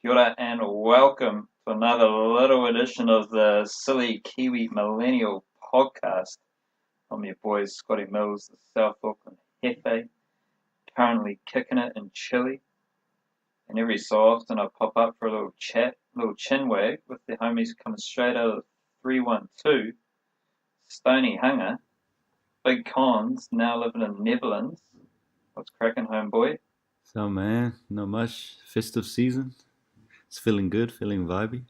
Kia ora and welcome to another little edition of the Silly Kiwi Millennial podcast. I'm your boy Scotty Mills, the South Auckland Hefe, currently kicking it in Chile. And every so often I pop up for a little chat, little chin wag with the homies coming straight out of 312, Stony Hunger, Big Cons, now living in Netherlands. What's cracking, homeboy? So man, not much. Festive season. It's feeling good, feeling vibey.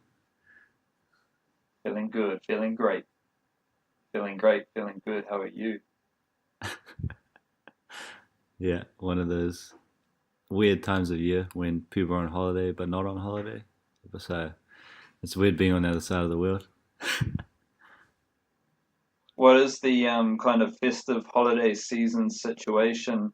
Feeling good, feeling great. Feeling great, feeling good. How are you? Yeah, one of those weird times of year when people are on holiday but not on holiday. So it's weird being on the other side of the world. What is the kind of festive holiday season situation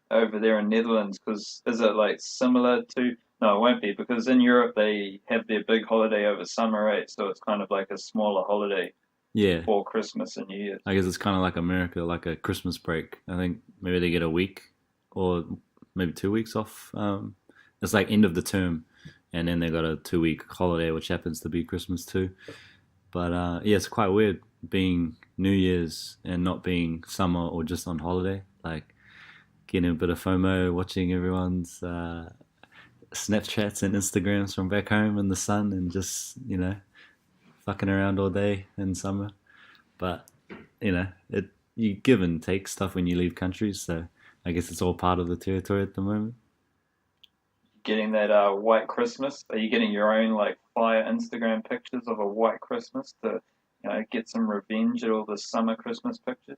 over there in Netherlands? Because is it like similar to? No, it won't be because in Europe they have their big holiday over summer, right? So it's kind of like a smaller holiday Yeah, before Christmas and New Year's. I guess it's kind of like America, like a Christmas break. I think maybe they get a week or maybe 2 weeks off. It's like end of the term, and then they got a 2 week holiday, which happens to be Christmas too. But yeah, it's quite weird being New Year's and not being summer or just on holiday. Like getting a bit of FOMO, watching everyone's Snapchats and Instagrams from back home in the sun, and just fucking around all day in summer. But it you give and take stuff when you leave countries, so I guess it's all part of the territory at the moment. Getting that white Christmas? Are you getting your own like fire Instagram pictures of a white Christmas to get some revenge at all the summer Christmas pictures?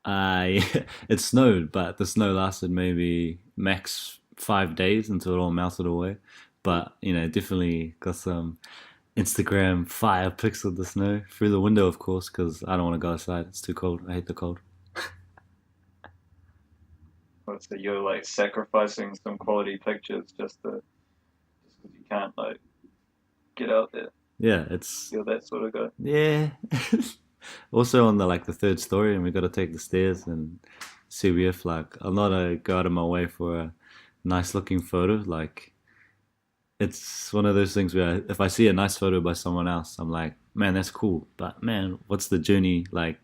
It snowed, but the snow lasted maybe max 5 days until it all melted away. But definitely got some Instagram fire pics of the snow through the window, of course, because I don't want to go outside. It's too cold. I hate the cold. So you're like sacrificing some quality pictures just 'cause you can't like get out there. Yeah, it's You're that sort of guy. yeah. Also on the third story, and we got to take the stairs and see if like I'm not a go out of my way for a nice looking photo. Like it's one of those things where if I see a nice photo by someone else, I'm like, man, that's cool. But man, what's the journey like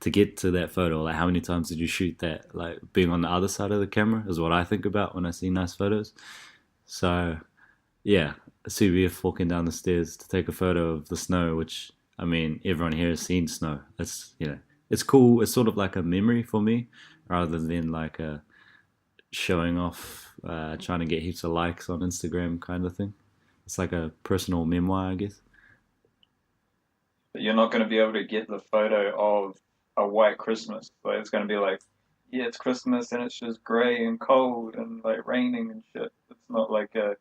to get to that photo? Like, how many times did you shoot that? Like, being on the other side of the camera is what I think about when I see nice photos. So, yeah, CBF walking down the stairs to take a photo of the snow, which I mean, everyone here has seen snow. It's cool. It's sort of like a memory for me, rather than like a showing off, trying to get heaps of likes on Instagram kind of thing. It's like a personal memoir, I guess. But you're not going to be able to get the photo of a white Christmas. Like it's going to be like, yeah, it's Christmas and it's just grey and cold and like raining and shit. It's not like a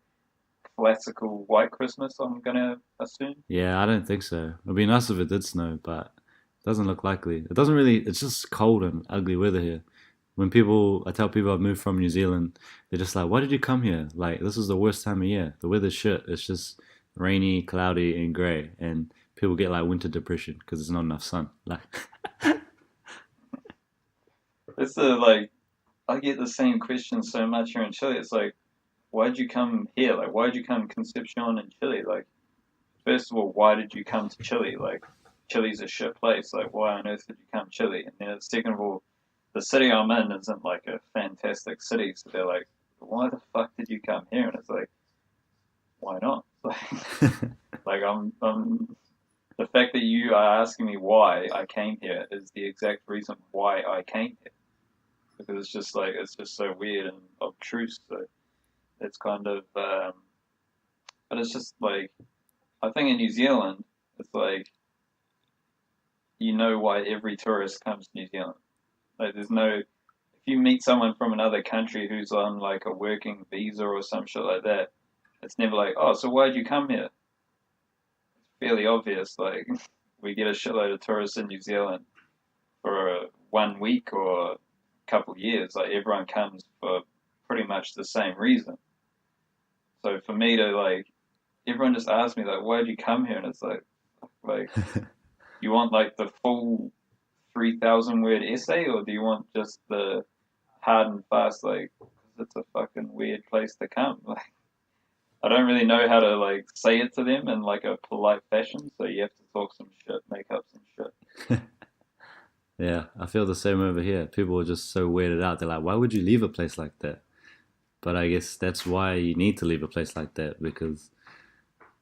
classical white Christmas, I'm going to assume. Yeah, I don't think so. It'd be nice if it did snow, but it doesn't look likely. It doesn't really. It's just cold and ugly weather here. I tell people I've moved from New Zealand, they're just like, "Why did you come here? Like, this is the worst time of year. The weather's shit. It's just rainy, cloudy, and grey." And people get like winter depression because there's not enough sun. Like, It's the like, I get the same question so much here in Chile. It's like, why'd you come here? Like, why'd you come Concepcion in Chile? Like, first of all, why did you come to Chile? Like, Chile's a shit place. Like, why on earth did you come to Chile? And then second of all, the city I'm in isn't like a fantastic city. So they're like, why the fuck did you come here? And it's like, why not? Like the fact that you are asking me why I came here is the exact reason why I came here. Because it's just like, it's just so weird and obtruse. So it's kind of, but it's just like, I think in New Zealand, it's like, you know why every tourist comes to New Zealand. Like, there's no, if you meet someone from another country who's on like a working visa or some shit like that, it's never like, oh, so why'd you come here? It's fairly obvious. Like, we get a shitload of tourists in New Zealand for 1 week or a couple of years. Like, everyone comes for pretty much the same reason. So for me to like, everyone just asks me like, why'd you come here? And it's like, you want like the full 3,000 word essay, or do you want just the hard and fast like? 'Cause it's a fucking weird place to come. Like, I don't really know how to like say it to them in like a polite fashion, so you have to talk some shit, make up some shit. Yeah, I feel the same over here. People are just so weirded out. They're like, why would you leave a place like that? But I guess that's why you need to leave a place like that because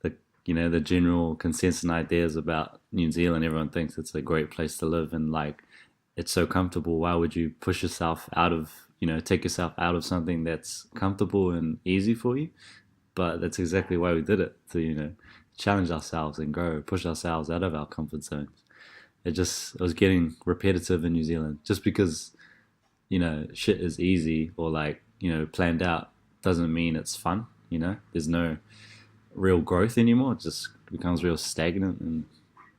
the the general consensus and ideas about New Zealand, everyone thinks it's a great place to live and like it's so comfortable. Why would you push yourself out of take yourself out of something that's comfortable and easy for you? But that's exactly why we did it to challenge ourselves and grow, push ourselves out of our comfort zones. It was getting repetitive in New Zealand just because shit is easy or like planned out doesn't mean it's fun. There's no real growth anymore. It just becomes real stagnant and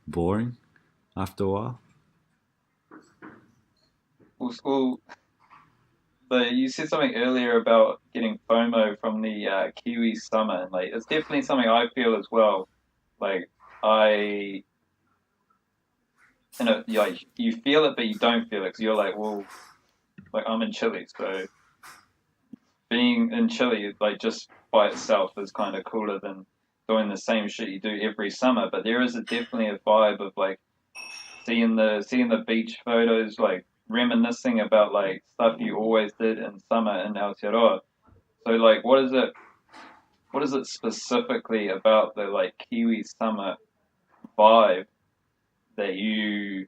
boring after a while. Well, so you said something earlier about getting FOMO from the Kiwi summer, and like it's definitely something I feel as well. Like I, like you feel it, but you don't feel it because you're like, well, like I'm in Chile, so being in Chile, like just by itself, is kind of cooler than doing the same shit you do every summer. But there is definitely a vibe of like seeing the beach photos, like reminiscing about like stuff you always did in summer in Aotearoa. So like, what is it specifically about the like Kiwi summer vibe that you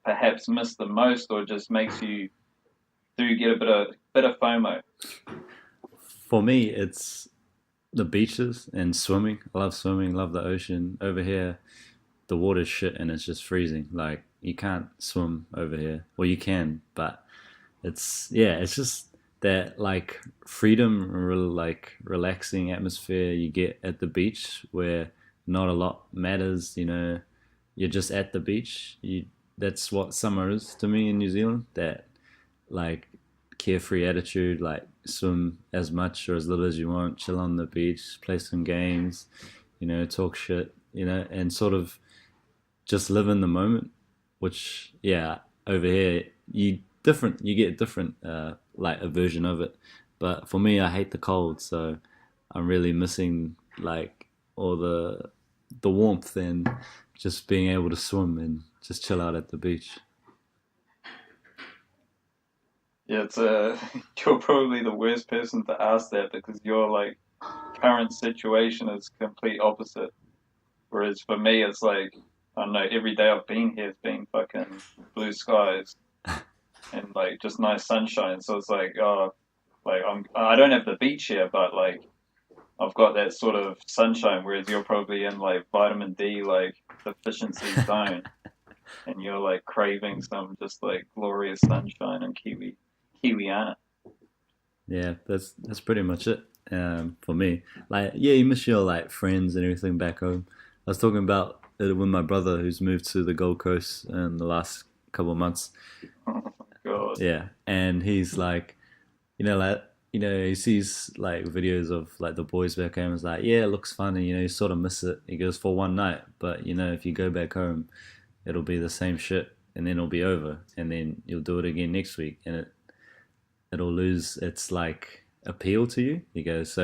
perhaps miss the most, or just makes you do get a bit of FOMO? For me, it's the beaches and swimming. I love swimming, love the ocean. Over here, the water's shit and it's just freezing. Like you can't swim over here. Well, you can, but it's just that like freedom, like relaxing atmosphere you get at the beach where not a lot matters. You're just at the beach. That's what summer is to me in New Zealand. That like carefree attitude, like swim as much or as little as you want, chill on the beach, play some games, talk shit, and sort of just live in the moment. Which, yeah, over here you get different like a version of it. But for me, I hate the cold, so I'm really missing like all the warmth and just being able to swim and just chill out at the beach. Yeah, it's you're probably the worst person to ask that because your like current situation is complete opposite. Whereas for me, it's like I don't know. Every day I've been here has been fucking blue skies and like just nice sunshine. So it's like, oh, like I don't have the beach here, but like I've got that sort of sunshine. Whereas you're probably in like vitamin D like deficiency zone, and you're like craving some just like glorious sunshine and Kiwiana. Yeah, that's pretty much it for me. Like, yeah, you miss your like friends and everything back home. I was talking about it with my brother who's moved to the Gold Coast in the last couple of months. Oh my god. Yeah, and he's like, like he sees like videos of like the boys back home. It's like, yeah, it looks fun, and you sort of miss it. He goes for one night, but if you go back home, it'll be the same shit, and then it'll be over, and then you'll do it again next week, and it'll lose its like appeal to you. He goes, so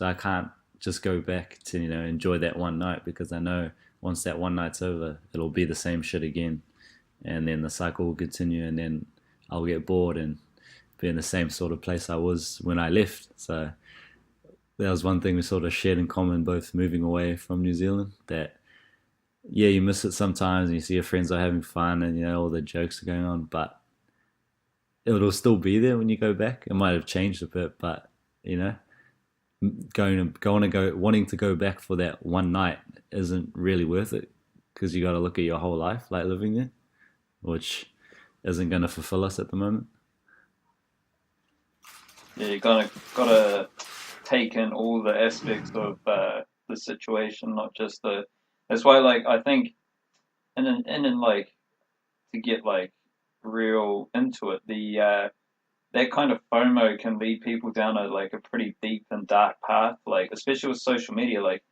I can't just go back to enjoy that one night because I know once that one night's over, it'll be the same shit again, and then the cycle will continue, and then I'll get bored and be in the same sort of place I was when I left. So that was one thing we sort of shared in common, both moving away from New Zealand. That yeah, you miss it sometimes, and you see your friends are having fun, and all the jokes are going on, but it'll still be there when you go back. It might have changed a bit, but you know, wanting to go back for that one night isn't really worth it because you got to look at your whole life like living there, which isn't going to fulfill us at the moment. Yeah, you gotta take in all the aspects of the situation, not just the. That's why, like, I think, and then like to get like real into it, the that kind of FOMO can lead people down a like a pretty deep and dark path. Like, especially with social media, like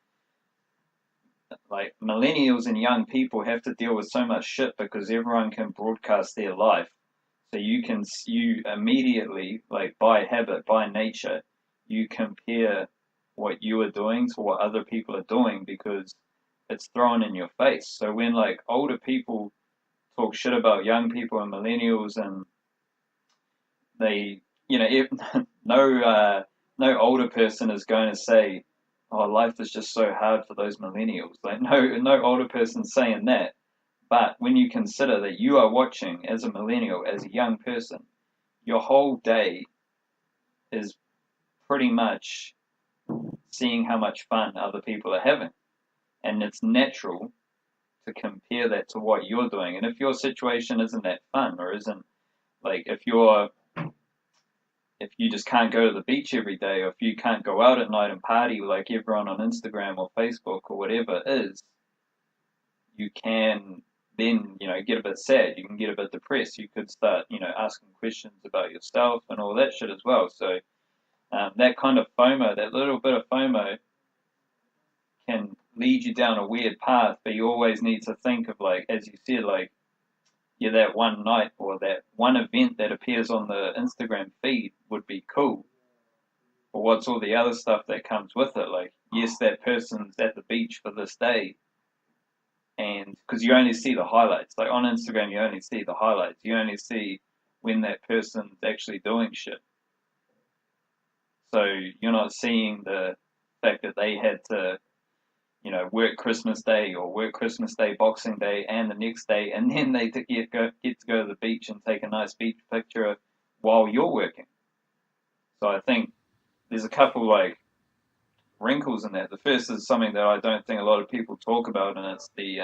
millennials and young people have to deal with so much shit because everyone can broadcast their life. So you immediately, like by habit, by nature, you compare what you are doing to what other people are doing because it's thrown in your face. So when like older people talk shit about young people and millennials, and they, if, no, no older person is going to say, "Oh, life is just so hard for those millennials." Like no older person saying that. But when you consider that you are watching as a millennial, as a young person, your whole day is pretty much seeing how much fun other people are having, and it's natural to compare that to what you're doing. And if your situation isn't that fun, or isn't like if you just can't go to the beach every day, or if you can't go out at night and party like everyone on Instagram or Facebook or whatever it is, you can then, get a bit sad. You can get a bit depressed. You could start, asking questions about yourself and all that shit as well. So that kind of FOMO, that little bit of FOMO, can lead you down a weird path. But you always need to think of, like, as you said, like, yeah, that one night or that one event that appears on the Instagram feed would be cool. But what's all the other stuff that comes with it? Like, yes, that person's at the beach for this day, and because you only see the highlights. Like on Instagram, you only see the highlights. You only see when that person's actually doing shit. So you're not seeing the fact that they had to, work Christmas Day or work Christmas Day, Boxing Day, and the next day, and then they get to go to the beach and take a nice beach picture while you're working. So I think there's a couple like wrinkles in that. The first is something that I don't think a lot of people talk about, and it's the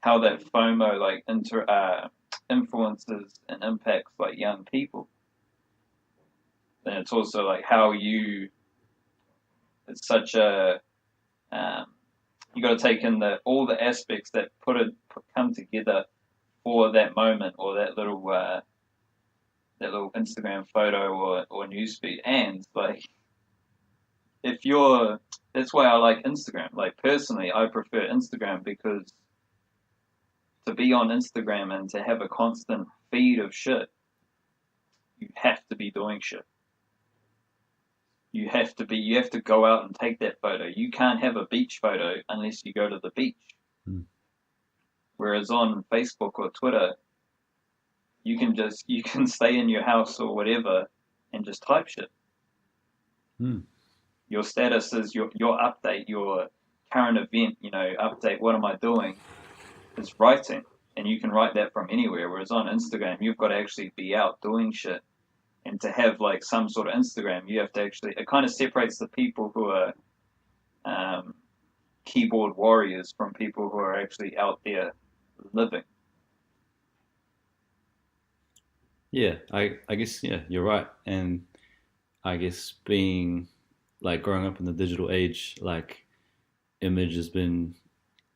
how that FOMO like influences and impacts like young people. And it's also like how it's such a you got to take in all the aspects that come together for that moment, or that little Instagram photo or newsfeed. And like, that's why I like Instagram. Like personally, I prefer Instagram because to be on Instagram and to have a constant feed of shit, you have to be doing shit. You have to go out and take that photo. You can't have a beach photo unless you go to the beach. Whereas on Facebook or Twitter, you can stay in your house or whatever and just type shit. Your status is your update, your current event, update, what am I doing, is writing. And you can write that from anywhere. Whereas on Instagram, you've got to actually be out doing shit. And to have like some sort of Instagram, you have to actually, it kind of separates the people who are keyboard warriors from people who are actually out there living. Yeah, I guess, yeah, you're right. And I guess being like growing up in the digital age, like image has been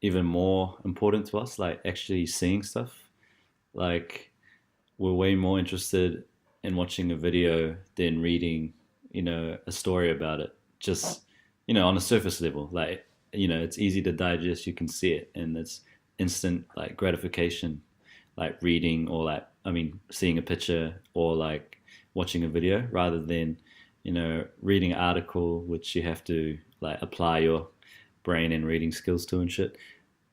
even more important to us, like actually seeing stuff. Like we're way more interested in watching a video than reading, a story about it. Just, on a surface level, like, it's easy to digest, you can see it, and it's instant like gratification, like reading or like, seeing a picture or like watching a video rather than, reading an article, which you have to like apply your brain and reading skills to and shit.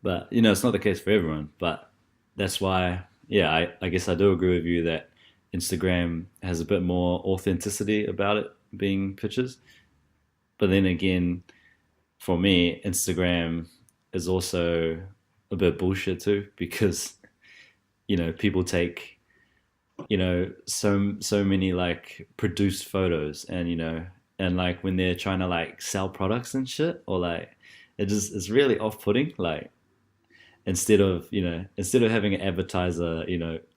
But, it's not the case for everyone. But that's why, yeah, I guess I do agree with you that Instagram has a bit more authenticity about it being pictures. But then again, for me, Instagram is also a bit bullshit too, because, people take, so many like produced photos, and, and like when they're trying to like sell products and shit, or like, it's really off-putting. Like, instead of having an advertiser,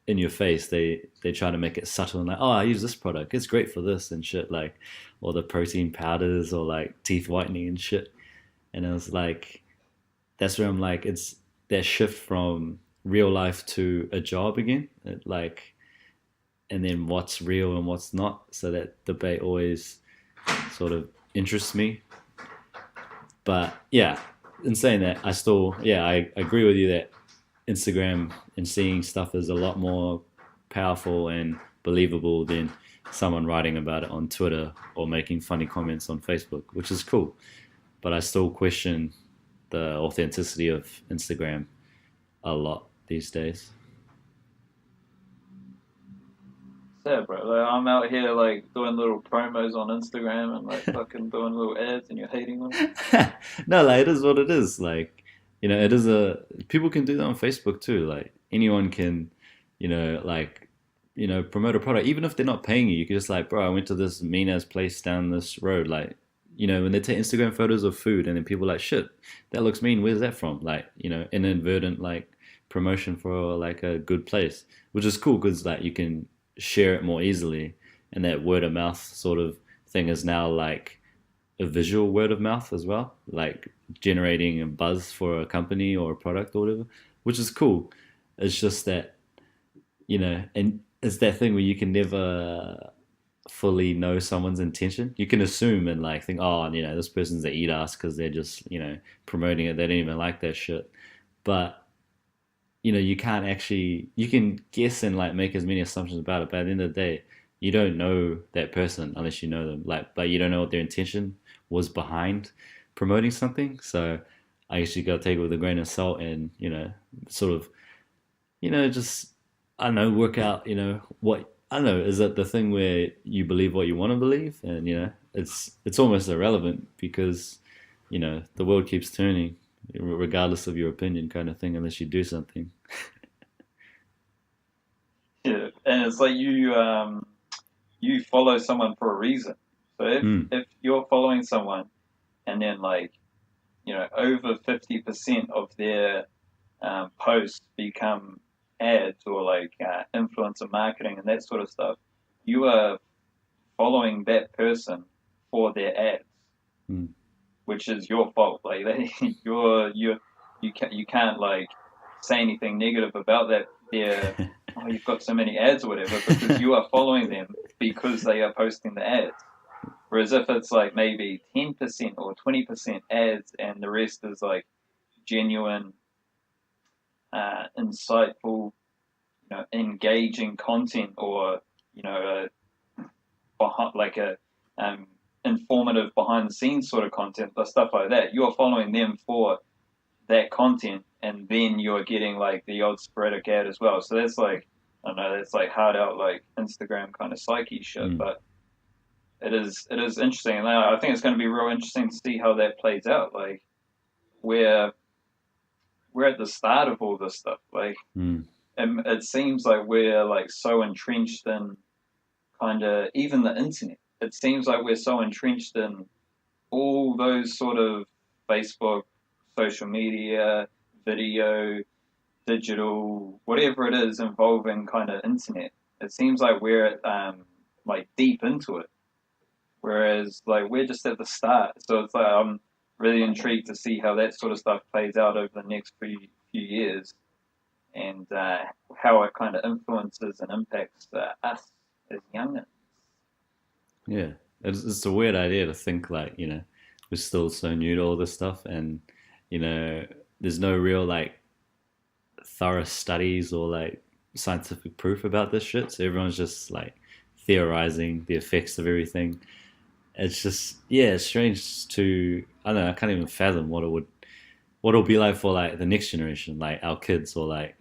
in your face, they try to make it subtle and like, oh, I use this product, it's great for this and shit, like, or the protein powders or like teeth whitening and shit. And it was like, that's where I'm like, it's that shift from real life to a job again, like, and then what's real and what's not. So that debate always sort of interests me. But yeah, in saying that, I agree with you that Instagram and seeing stuff is a lot more powerful and believable than someone writing about it on Twitter or making funny comments on Facebook, which is cool. But I still question the authenticity of Instagram a lot these days. Yeah, bro. Like, I'm out here like doing little promos on Instagram and like fucking doing little ads, and you're hating on it. No, like it is what it is. Like, it is a people can do that on Facebook too. Like anyone can, like, promote a product, even if they're not paying you. You can just like, bro, I went to this mean ass place down this road. Like, when they take Instagram photos of food, and then people are like, shit, that looks mean. Where's that from? Like, inadvertent like promotion for like a good place, which is cool because like you can share it more easily, and that word of mouth sort of thing is now like a visual word of mouth as well, like generating a buzz for a company or a product or whatever, which is cool. It's just that, and it's that thing where you can never fully know someone's intention. You can assume and like think, oh, this person's a eat ass because they're just, promoting it. They don't even like that shit. But, you can't actually, you can guess and like make as many assumptions about it. But at the end of the day, you don't know that person unless you know them. Like, but you don't know what their intention was behind promoting something. So I guess you got to take it with a grain of salt and, sort of, just, I don't know, work out, what, I don't know, is that the thing where you believe what you want to believe? And, it's almost irrelevant because, the world keeps turning regardless of your opinion kind of thing, unless you do something. Yeah, and it's like you follow someone for a reason. So Mm, if you're following someone and then like over 50% of their posts become ads or like influencer marketing and that sort of stuff, you are following that person for their ads, mm. which is your fault. Like you can't like say anything negative about that. They're oh, you've got so many ads or whatever because you are following them because they are posting the ads. Whereas if it's like maybe 10% or 20% ads and the rest is like genuine, insightful, engaging content or behind like a um, informative behind the scenes sort of content or stuff like that, you are following them for that content, and then you're getting like the odd sporadic ad as well. So that's like I don't know, that's like hard out like Instagram kind of psyche shit, Mm. but it is interesting, and I think it's going to be real interesting to see how that plays out. Like we're we're at the start of all this stuff. Like Mm. it seems like we're like so entrenched in kind of even the internet. It seems like we're so entrenched in all those sort of Facebook, social media, video, digital, whatever it is involving kind of internet. It seems like we're like deep into it, whereas like we're just at the start. So it's like I'm really intrigued to see how that sort of stuff plays out over the next few years and how it kind of influences and impacts us as youngins. Yeah, it's a weird idea to think like, we're still so new to all this stuff, and there's no real like thorough studies or like scientific proof about this shit. So everyone's just like theorizing the effects of everything. It's just, yeah, it's strange to, I don't know, I can't even fathom what it'll be like for like the next generation, like our kids, or like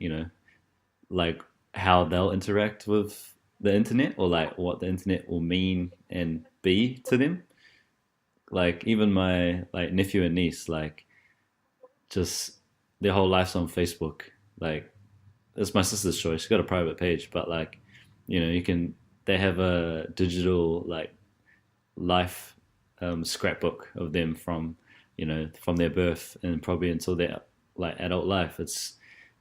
like how they'll interact with the internet, or like what the internet will mean and be to them. Like even my like nephew and niece, like just their whole life's on Facebook. Like it's my sister's choice. She's got a private page, but like, you can, they have a digital like life scrapbook of them from, from their birth and probably until their like adult life. It's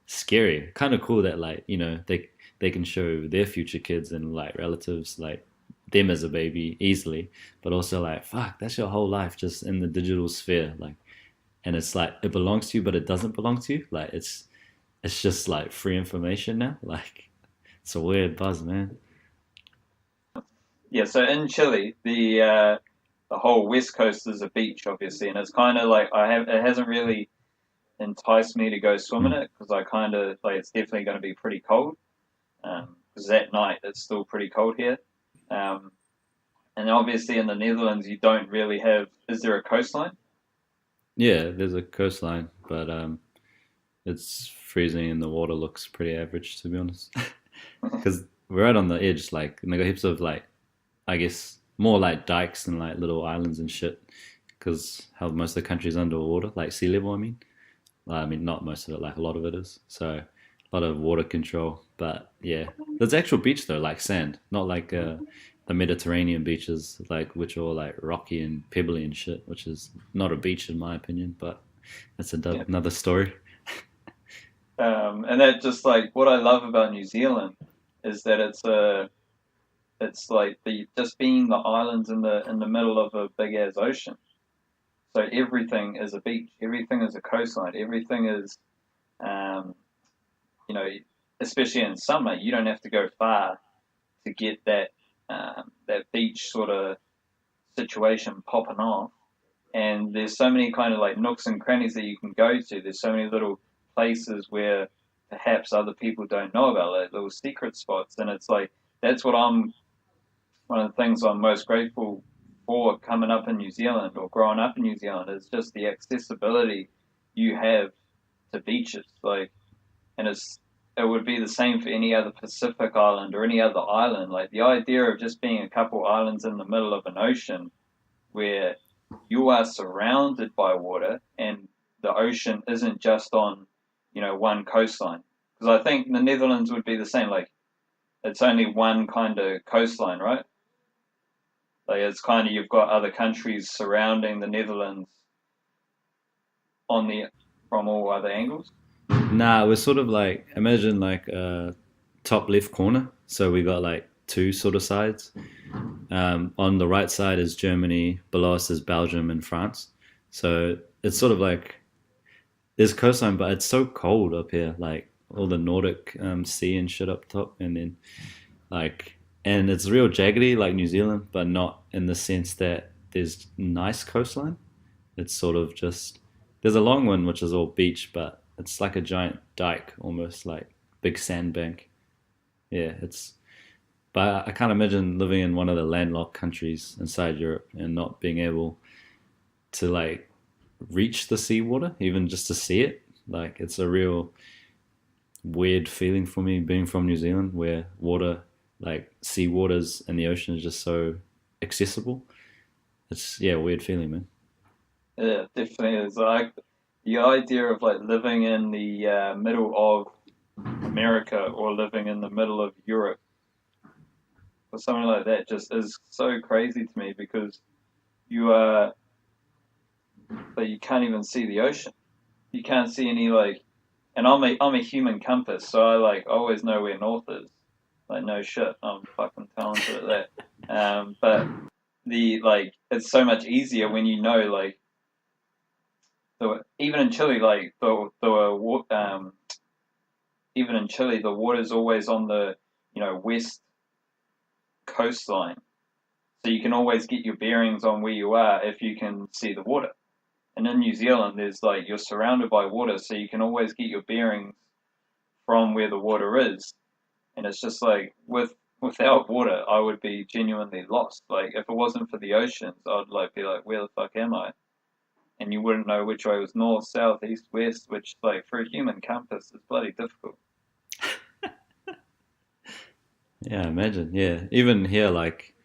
scary. Kind of cool that like, they can show their future kids and like relatives like them as a baby easily, but also like fuck, that's your whole life just in the digital sphere. Like, and it's like it belongs to you, but it doesn't belong to you. Like it's just like free information now. Like it's a weird buzz, man. Yeah, so in Chile, the whole west coast is a beach, obviously, and it's kind of like it hasn't really enticed me to go swim in Mm. it because I kind of like it's definitely going to be pretty cold. Because at night it's still pretty cold here. Um, and obviously in the Netherlands, you don't really have. Is there a coastline? Yeah, there's a coastline, but it's freezing and the water looks pretty average to be honest. Because we're right on the edge, like, and they got heaps of like, I guess more like dikes and like little islands and shit. Because how most of the country's underwater, like sea level. I mean not most of it, like a lot of it is. So a lot of water control. But yeah, there's actual beach though, like sand, not like the Mediterranean beaches, like which are all like rocky and pebbly and shit, which is not a beach in my opinion. But that's Yeah. another story. And that just like what I love about New Zealand is that it's like the just being the islands in the middle of a big ass ocean. So everything is a beach, everything is a coastline, everything is um, you know, especially in summer, you don't have to go far to get that beach sort of situation popping off. And there's so many kind of like nooks and crannies that you can go to. There's so many little places where perhaps other people don't know about, like little secret spots. And it's like that's what I'm one of the things I'm most grateful for coming up in New Zealand or growing up in New Zealand is just the accessibility you have to beaches. Like, and it would be the same for any other Pacific island or any other island. Like the idea of just being a couple islands in the middle of an ocean where you are surrounded by water and the ocean isn't just on, one coastline. Because I think the Netherlands would be the same. Like it's only one kind of coastline, right? Like it's kind of you've got other countries surrounding the Netherlands on the from all other angles. Nah, we're sort of like, imagine like a top left corner. So we got like two sort of sides. On the right side is Germany, below us is Belgium and France. So it's sort of like there's coastline, but it's so cold up here. Like all the Nordic sea and shit up top, and then like, and it's real jaggedy like New Zealand, but not in the sense that there's nice coastline. It's sort of just there's a long one which is all beach, but it's like a giant dike, almost like big sandbank. Yeah, it's. But I can't imagine living in one of the landlocked countries inside Europe and not being able to like reach the seawater, even just to see it. Like it's a real weird feeling for me being from New Zealand, where water, like sea waters and the ocean, is just so accessible. It's yeah, weird feeling, man. Yeah, definitely is. Like the idea of like living in the middle of America or living in the middle of Europe or something like that just is so crazy to me because you are, but you can't even see the ocean. You can't see any like, and I'm a human compass, so I like always know where north is. Like no shit, I'm fucking talented at that. But the like, it's so much easier when you know like even in Chile, like even in Chile, the water's always on the west coastline, so you can always get your bearings on where you are if you can see the water. And in New Zealand, there's like you're surrounded by water, so you can always get your bearings from where the water is. And it's just like without water, I would be genuinely lost. Like if it wasn't for the oceans, I'd like be like, where the fuck am I? And you wouldn't know which way was north, south, east, west, which like for a human compass is bloody difficult. Yeah, imagine. Yeah, even here, like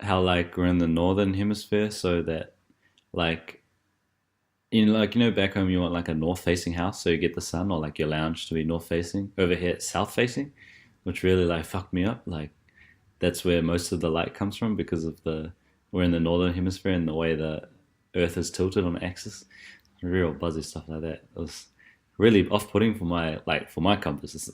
how like we're in the northern hemisphere, so that like back home you want like a north facing house so you get the sun, or like your lounge to be north facing. Over here it's south facing, which really like fucked me up. Like that's where most of the light comes from because of the we're in the northern hemisphere and the way the Earth is tilted on axis. Real buzzy stuff like that. It was really off putting for my compass. It's,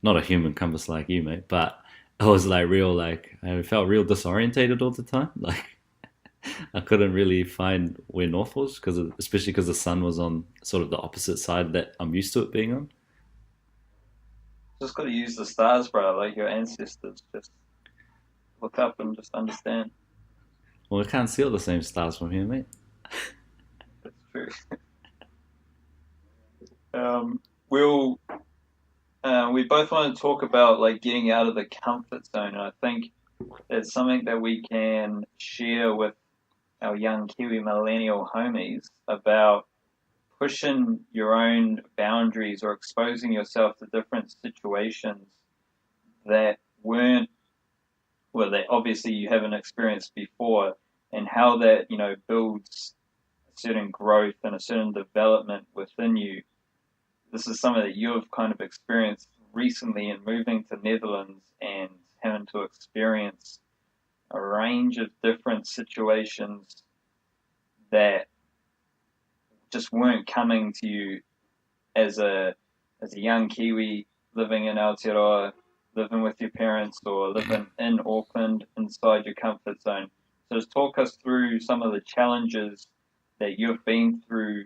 not a human compass like you, mate, but I was like real like I felt real disorientated all the time. Like I couldn't really find where north was especially because the sun was on sort of the opposite side that I'm used to it being on. Just got to use the stars, bro. Like your ancestors, just look up and just understand. Well, we can't see all the same stars from here, mate. That's true. We'll we both want to talk about like getting out of the comfort zone, and I think it's something that we can share with our young Kiwi millennial homies about pushing your own boundaries or exposing yourself to different situations that weren't, well, that obviously you haven't experienced before, and how that, builds a certain growth and a certain development within you. This is something that you've kind of experienced recently in moving to Netherlands and having to experience a range of different situations that just weren't coming to you as a young Kiwi living in Aotearoa, living with your parents, or living in Auckland inside your comfort zone. So just talk us through some of the challenges that you've been through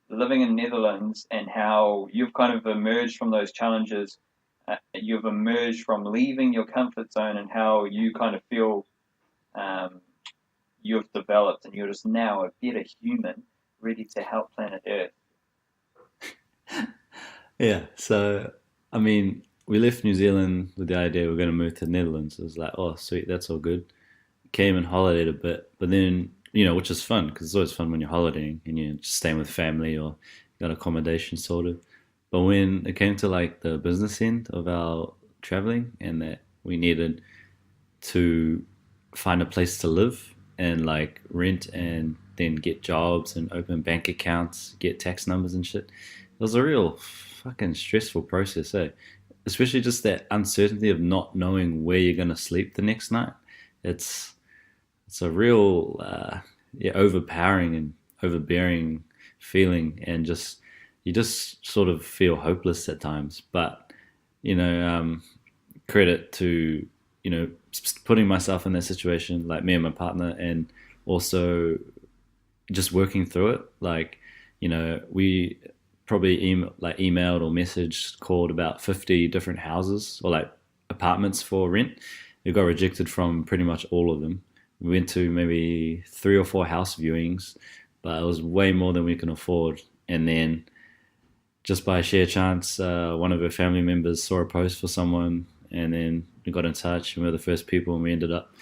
living in Netherlands and how you've kind of emerged from those challenges. You've emerged from leaving your comfort zone and how you kind of feel um, you've developed and you're just now a better human ready to help planet Earth. Yeah, so I mean, we left New Zealand with the idea we're going to move to the Netherlands. It was like, oh, sweet, that's all good. Came and holidayed a bit, but then which is fun because it's always fun when you're holidaying and you're just staying with family or got accommodation sorted. But when it came to like the business end of our traveling and that we needed to find a place to live and like rent and then get jobs and open bank accounts, get tax numbers and shit. It was a real fucking stressful process, eh? Especially just that uncertainty of not knowing where you're gonna sleep the next night. It's it's a real yeah, overpowering and overbearing feeling, and just you just sort of feel hopeless at times. But you know, credit to putting myself in that situation, like me and my partner, and also just working through it. Like we probably emailed or messaged, called about 50 different houses or like apartments for rent. We got rejected from pretty much all of them. We went to maybe 3 or 4 house viewings, but it was way more than we can afford. And then just by sheer chance, one of her family members saw a post for someone, and then we got in touch, and we were the first people, and we ended up,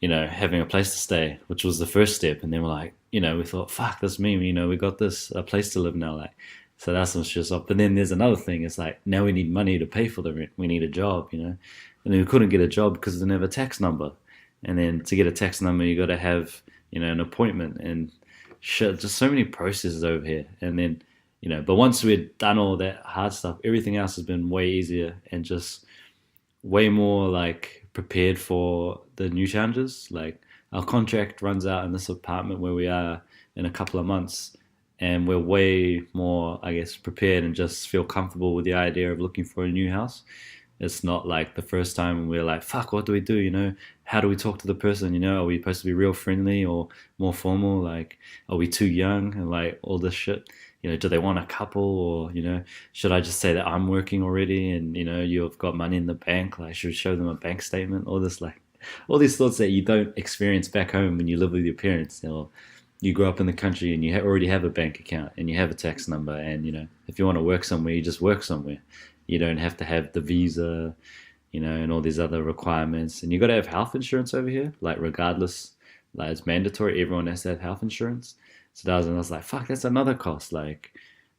having a place to stay, which was the first step. And then we're like, we thought, fuck, that's me, we got this a place to live now, like. So that's some stress off. But then there's another thing. It's like now we need money to pay for the rent. We need a job, and then we couldn't get a job because we didn't have a tax number. And then to get a tax number, you got to have an appointment and shit. Just so many processes over here. And then but once we'd done all that hard stuff, everything else has been way easier and just way more like prepared for the new challenges. Like our contract runs out in this apartment where we are in a couple of months, and we're way more, I guess, prepared and just feel comfortable with the idea of looking for a new house. It's not like the first time we're like, fuck, what do we do? How do we talk to the person? Are we supposed to be real friendly or more formal? Like, are we too young? And like all this shit. Do they want a couple, or should I just say that I'm working already and you've got money in the bank? Like, should we show them a bank statement? All this, like, all these thoughts that you don't experience back home when you live with your parents, or you grow up in the country and you already have a bank account and you have a tax number, and if you want to work somewhere, you just work somewhere. You don't have to have the visa, and all these other requirements. And you got to have health insurance over here, like regardless, like it's mandatory. Everyone has to have health insurance. So that was, and I was like, fuck, that's another cost. Like,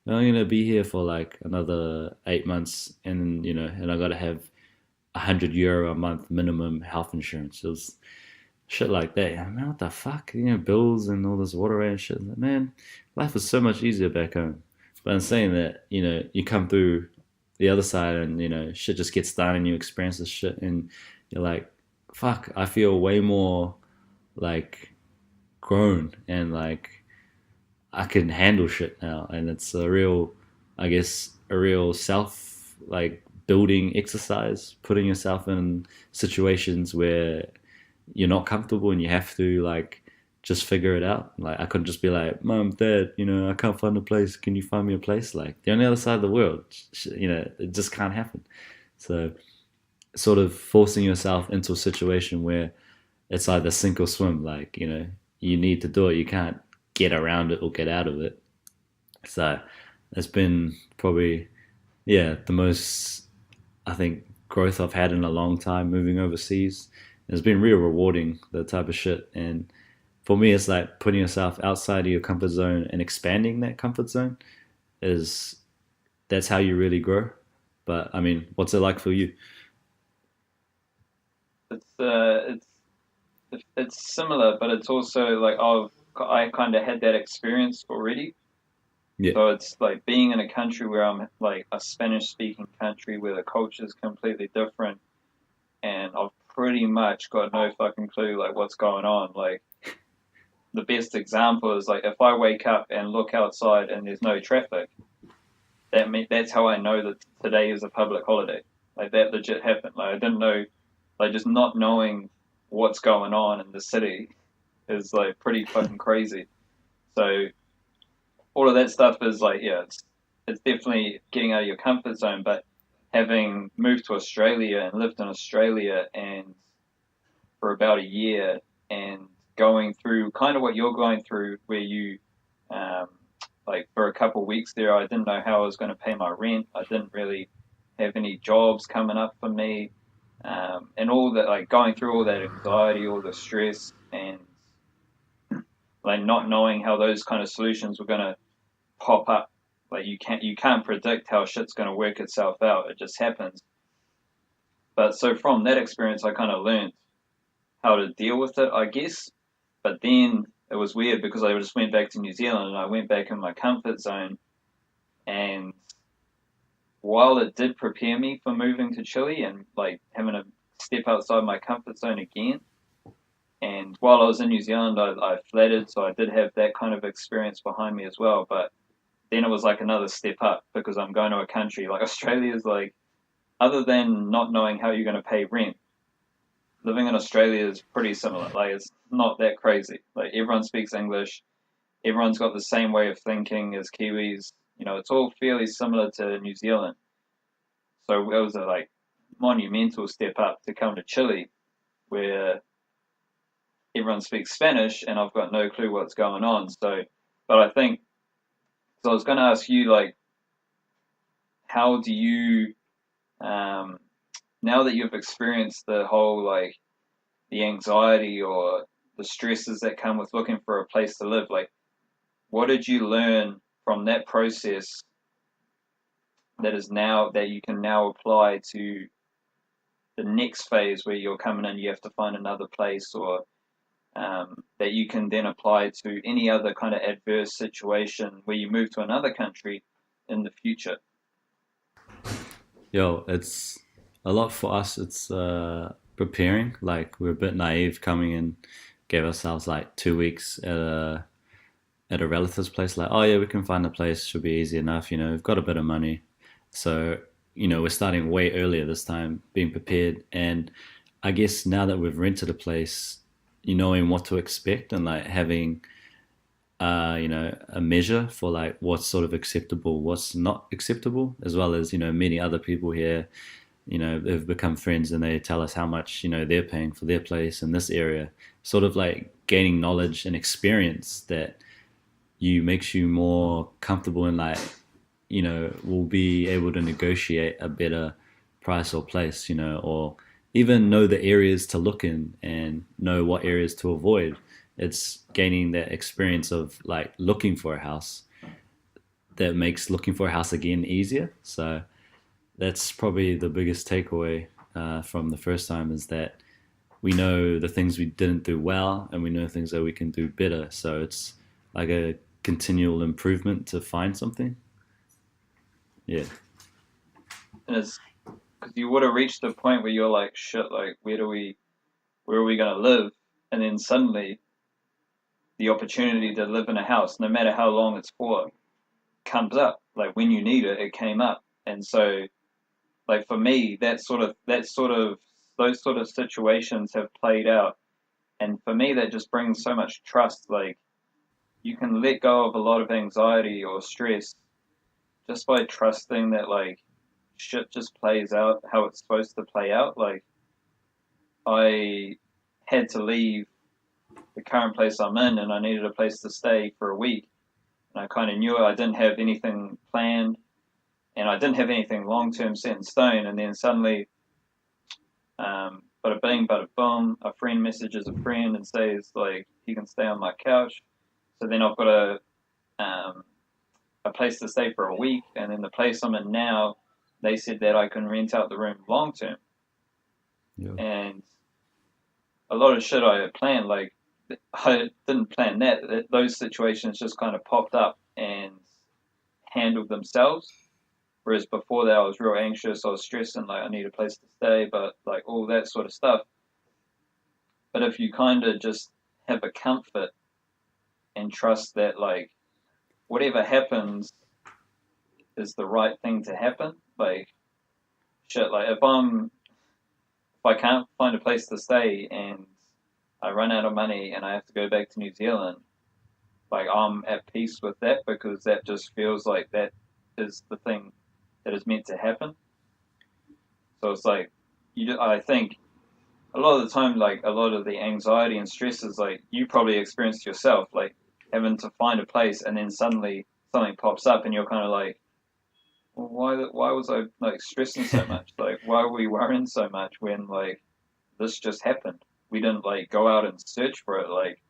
I'm gonna be here for like another 8 months, and and I got to have €100 a month minimum health insurance. It was shit like that. I mean, what the fuck? Bills and all this water rate and shit. Like, man, life was so much easier back home. But in saying that, you come through the other side and, shit just gets done and you experience this shit and you're like, fuck, I feel way more like grown and like I can handle shit now. And it's a real, I guess, a real self like building exercise, putting yourself in situations where you're not comfortable and you have to like just figure it out. Like I couldn't just be like, Mom, Dad, I can't find a place. Can you find me a place? Like they're on the other side of the world. It just can't happen. So sort of forcing yourself into a situation where it's either sink or swim. Like, you need to do it. You can't get around it or get out of it. So it's been probably, yeah, the most, I think, growth I've had in a long time moving overseas. It's been real rewarding, the type of shit. And for me, it's like putting yourself outside of your comfort zone and expanding that comfort zone is that's how you really grow. But I mean, what's it like for you? It's similar, but it's also like I kind of had that experience already. Yeah. So it's like being in a country where I'm like a Spanish speaking country where the culture is completely different, and I've pretty much got no fucking clue like what's going on. Like the best example is like if I wake up and look outside and there's no traffic, that's how I know that today is a public holiday. Like that legit happened. Like I didn't know, like just not knowing what's going on in the city is like pretty fucking crazy. So all of that stuff is like, yeah, it's definitely getting out of your comfort zone. But having moved to Australia and lived in Australia and for about a year and going through kind of what you're going through, where you um, like for a couple of weeks there, I didn't know how I was going to pay my rent. I didn't really have any jobs coming up for me, and all that, like going through all that anxiety, all the stress, and like not knowing how those kind of solutions were going to pop up. Like you can't predict how shit's going to work itself out. It just happens. But so from that experience, I kind of learned how to deal with it, I guess. But then it was weird because I just went back to New Zealand and I went back in my comfort zone. And while it did prepare me for moving to Chile and like having to step outside my comfort zone again, and while I was in New Zealand, I flattered, so I did have that kind of experience behind me as well. But then it was like another step up because I'm going to a country like Australia is like, other than not knowing how you're going to pay rent, living in Australia is pretty similar. Like it's not that crazy. Like everyone speaks English, everyone's got the same way of thinking as Kiwis. You know, it's all fairly similar to New Zealand. So it was a like monumental step up to come to Chile, where everyone speaks Spanish and I've got no clue what's going on. So, but I think so. I was going to ask you like, how do you um, now that you've experienced the whole like the anxiety or the stresses that come with looking for a place to live, like what did you learn from that process that is now that you can now apply to the next phase where you're coming in, you have to find another place, or that you can then apply to any other kind of adverse situation where you move to another country in the future? Yo, it's a lot for us. It's preparing. Like we're a bit naive coming in, gave ourselves like 2 weeks at a relative's place. Like, oh yeah, we can find a place. Should be easy enough. You know, we've got a bit of money, so we're starting way earlier this time, being prepared. And I guess now that we've rented a place, knowing what to expect and like having a measure for like what's sort of acceptable, what's not acceptable, as well as meeting other people here. They've become friends and they tell us how much they're paying for their place in this area. Sort of like gaining knowledge and experience that you makes you more comfortable in like will be able to negotiate a better price or place, or even know the areas to look in and know what areas to avoid. It's gaining that experience of like looking for a house that makes looking for a house again easier. So that's probably the biggest takeaway from the first time, is that we know the things we didn't do well and we know things that we can do better. So it's like a continual improvement to find something. Yeah. And it's because you would have reached the point where you're like, shit, like where are we gonna live? And then suddenly the opportunity to live in a house, no matter how long it's for, comes up. Like when you need it, it came up. And so, like for me, those sort of situations have played out. And for me, that just brings so much trust. Like you can let go of a lot of anxiety or stress just by trusting that like shit just plays out how it's supposed to play out. Like I had to leave the current place I'm in and I needed a place to stay for a week. And I kind of knew it. I didn't have anything planned and I didn't have anything long term set in stone. And then suddenly, bada bing, bada boom. A friend messages a friend and says like he can stay on my couch. So then I've got a place to stay for a week, and then the place I'm in now, they said that I can rent out the room long term. Yeah. And a lot of shit I had planned, like I didn't plan that. Those situations just kind of popped up and handled themselves. Whereas before that, I was real anxious. I was stressing, like I need a place to stay, but like all that sort of stuff. But if you kind of just have a comfort and trust that, like whatever happens is the right thing to happen, like shit. Like if I can't find a place to stay and I run out of money and I have to go back to New Zealand, like I'm at peace with that because that just feels like that is the thing that is meant to happen. So it's like I think a lot of the time, like a lot of the anxiety and stress is like you probably experienced yourself, like having to find a place and then suddenly something pops up and you're kind of like, well, why was I like stressing so much? Like why were we worrying so much when like this just happened? We didn't like go out and search for it. Like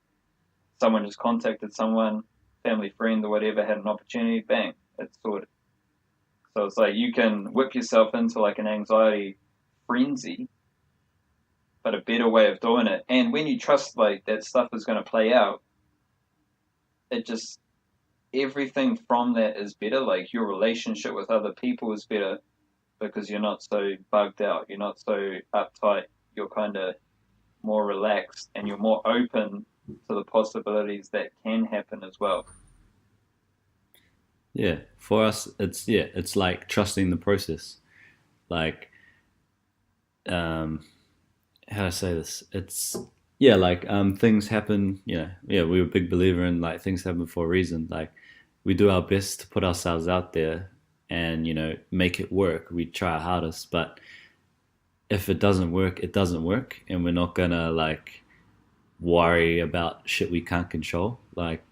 someone just contacted someone, family friend or whatever, had an opportunity, bang, it's sorted. So it's like you can whip yourself into like an anxiety frenzy, but a better way of doing it. And when you trust like that stuff is going to play out, it just everything from that is better. Like your relationship with other people is better because you're not so bugged out, you're not so uptight, you're kind of more relaxed, and you're more open to the possibilities that can happen as well. Yeah, for us, it's like trusting the process. Like, how do I say this? It's yeah, like things happen. Yeah, we're a big believer in like things happen for a reason. Like, we do our best to put ourselves out there and make it work. We try our hardest, but if it doesn't work, it doesn't work, and we're not gonna like worry about shit we can't control. Like,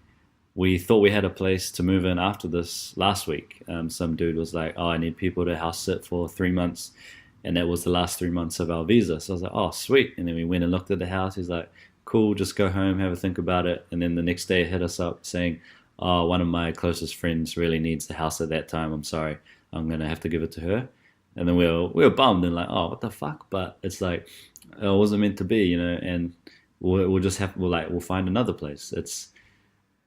we thought we had a place to move in after this last week. Some dude was like, "Oh, I need people to house sit for 3 months," and that was the last 3 months of our visa. So I was like, "Oh, sweet!" And then we went and looked at the house. He's like, "Cool, just go home, have a think about it." And then the next day, hit us up saying, "Oh, one of my closest friends really needs the house at that time. I'm sorry, I'm gonna have to give it to her." And then we were bummed and like, "Oh, what the fuck?" But it's like it wasn't meant to be, And we'll just have we'll find another place. It's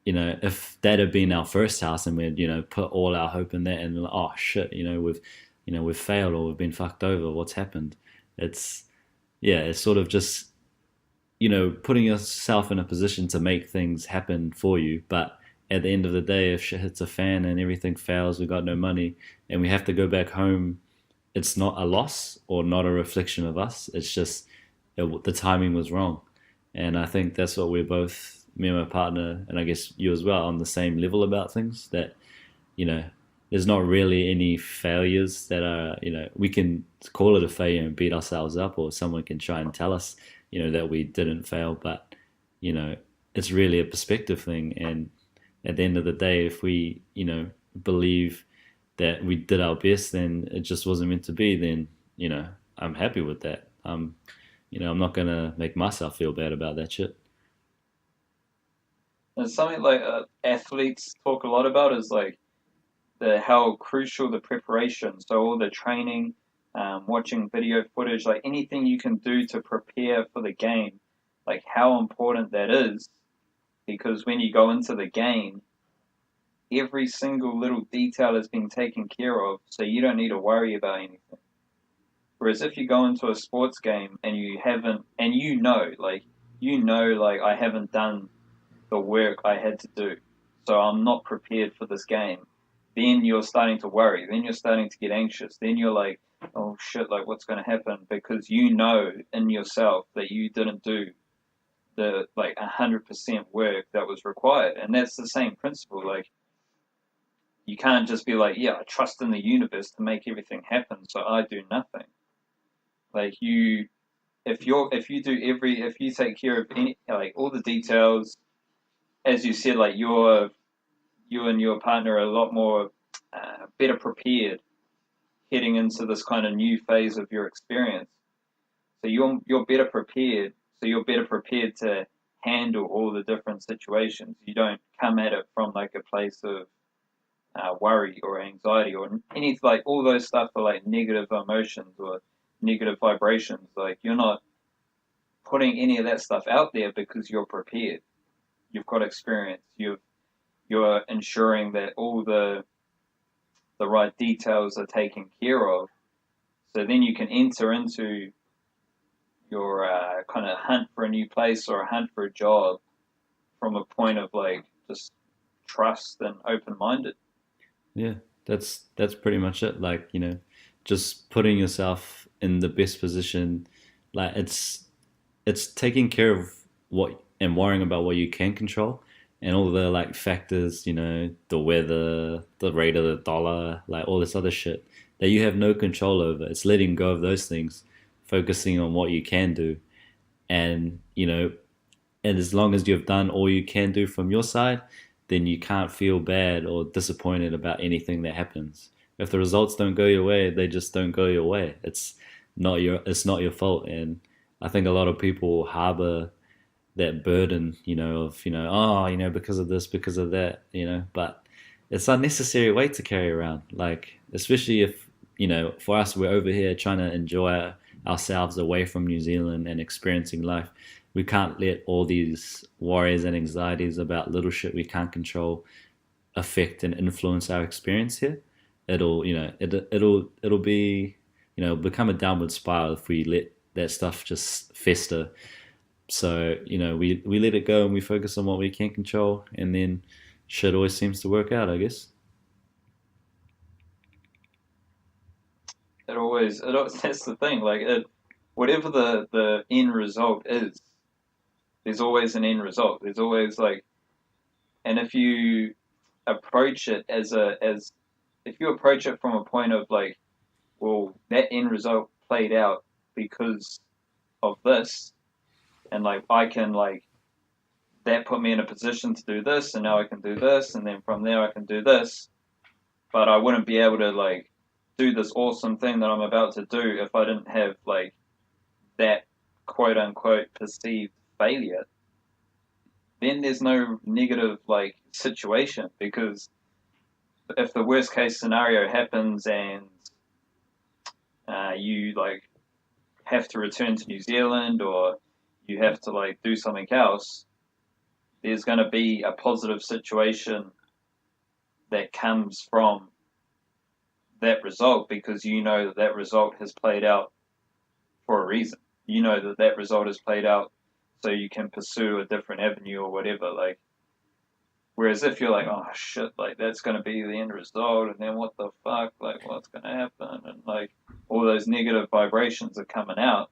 if that had been our first house and we'd, put all our hope in that and like, oh shit, we've failed or we've been fucked over, what's happened? It's, yeah, it's sort of just, putting yourself in a position to make things happen for you. But at the end of the day, if shit hits a fan and everything fails, we got no money and we have to go back home, it's not a loss or not a reflection of us. It's just the timing was wrong. And I think that's what we're both, me and my partner, and I guess you as well, on the same level about things. That you know, there's not really any failures that are, we can call it a failure and beat ourselves up, or someone can try and tell us, that we didn't fail, but you know, it's really a perspective thing. And at the end of the day, if we, believe that we did our best, then it just wasn't meant to be. Then, I'm happy with that. I'm not gonna make myself feel bad about that shit. And something like athletes talk a lot about is like the how crucial the preparation. So all the training, watching video footage, like anything you can do to prepare for the game, like how important that is. Because when you go into the game, every single little detail has been taken care of, so you don't need to worry about anything. Whereas if you go into a sports game and you haven't, and like I haven't done the work I had to do, so I'm not prepared for this game. Then you're starting to worry. Then you're starting to get anxious. Then you're like, oh shit, like what's going to happen? Because you know in yourself that you didn't do the like 100% work that was required. And that's the same principle. Like you can't just be like, yeah, I trust in the universe to make everything happen, so I do nothing. Like you, if you take care of any like all the details, as you said, like you and your partner are a lot more better prepared heading into this kind of new phase of your experience. So you're better prepared. So you're better prepared to handle all the different situations. You don't come at it from like a place of worry or anxiety or any like all those stuff are like negative emotions or negative vibrations. Like you're not putting any of that stuff out there because you're prepared. You've got experience. You're ensuring that all the right details are taken care of. So then you can enter into your kind of hunt for a new place or a hunt for a job from a point of like just trust and open minded. Yeah, that's pretty much it. Like, just putting yourself in the best position. Like it's taking care of what and worrying about what you can control and all the like factors, the weather, the rate of the dollar, like all this other shit that you have no control over. It's letting go of those things, focusing on what you can do. And, and as long as you've done all you can do from your side, then you can't feel bad or disappointed about anything that happens. If the results don't go your way, they just don't go your way. It's not your fault. And I think a lot of people harbor that burden, of, oh, because of this, because of that, but it's unnecessary weight to carry around. Like, especially if, for us, we're over here trying to enjoy ourselves away from New Zealand and experiencing life. We can't let all these worries and anxieties about little shit we can't control affect and influence our experience here. It'll be, become a downward spiral if we let that stuff just fester. So, we let it go and we focus on what we can control, and then shit always seems to work out, I guess. That's the thing. Like whatever the end result is, there's always an end result. There's always like, and if you approach it as if you approach it from a point of like, well, that end result played out because of this, and like I can like that put me in a position to do this, and now I can do this, and then from there I can do this, but I wouldn't be able to like do this awesome thing that I'm about to do if I didn't have like that quote unquote perceived failure. Then there's no negative like situation because if the worst case scenario happens and you like have to return to New Zealand or you have to like do something else, there's going to be a positive situation that comes from that result because you know that that result has played out for a reason. You know that that result has played out so you can pursue a different avenue or whatever. Like, whereas if you're like, oh shit, like that's going to be the end result, and then what the fuck, like what's going to happen, and like all those negative vibrations are coming out,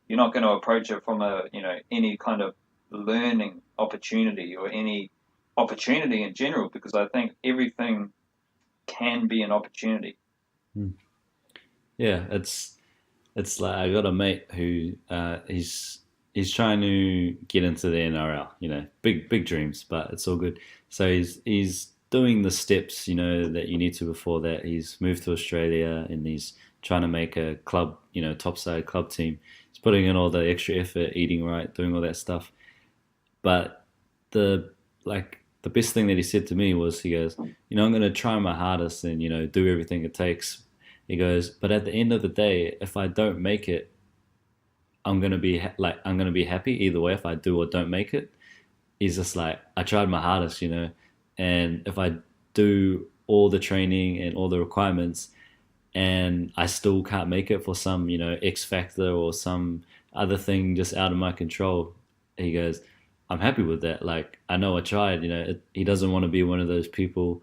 you're not going to approach it from a any kind of learning opportunity or any opportunity in general because I think everything can be an opportunity. Hmm. Yeah, it's like I got a mate who he's trying to get into the NRL. Big dreams, but it's all good. So he's doing the steps that you need to before that. He's moved to Australia and he's trying to make a club, topside club team. He's putting in all the extra effort, eating right, doing all that stuff. But the the best thing that he said to me was he goes, I'm going to try my hardest and do everything it takes. He goes, but at the end of the day, if I don't make it, I'm gonna be happy either way if I do or don't make it. He's just like, I tried my hardest, and if I do all the training and all the requirements and I still can't make it for some, X factor or some other thing just out of my control, he goes, I'm happy with that. Like, I know I tried, he doesn't want to be one of those people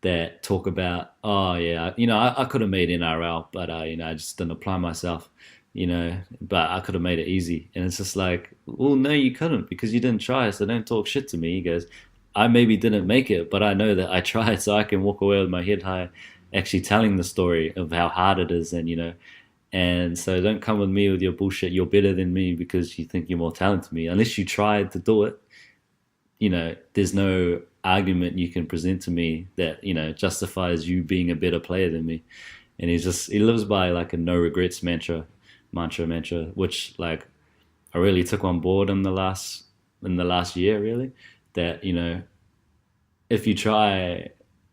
that talk about, oh yeah, I could have made NRL, but I just didn't apply myself, but I could have made it easy. And it's just like, well, no, you couldn't because you didn't try. So don't talk shit to me. He goes, I maybe didn't make it, but I know that I tried, so I can walk away with my head high, actually telling the story of how hard it is, and so don't come with me with your bullshit. You're better than me because you think you're more talented than me. Unless you tried to do it, there's no argument you can present to me that justifies you being a better player than me. And he lives by like a no regrets mantra. mantra, which like I really took on board in the last year, really. That if you try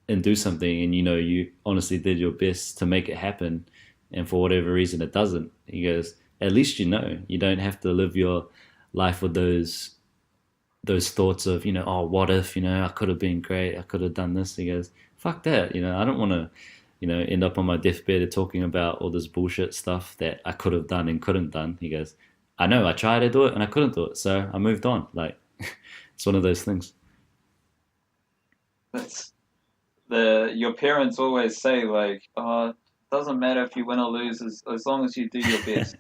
and do something and you honestly did your best to make it happen, and for whatever reason it doesn't, he goes, at least you don't have to live your life with those thoughts of oh, what if I could have been great, I could have done this. He goes, fuck that, I don't want to end up on my deathbed talking about all this bullshit stuff that I could have done and couldn't done. He goes, I know I tried to do it and I couldn't do it, so I moved on. Like, it's one of those things. That's your parents always say, like, oh, it doesn't matter if you win or lose as long as you do your best.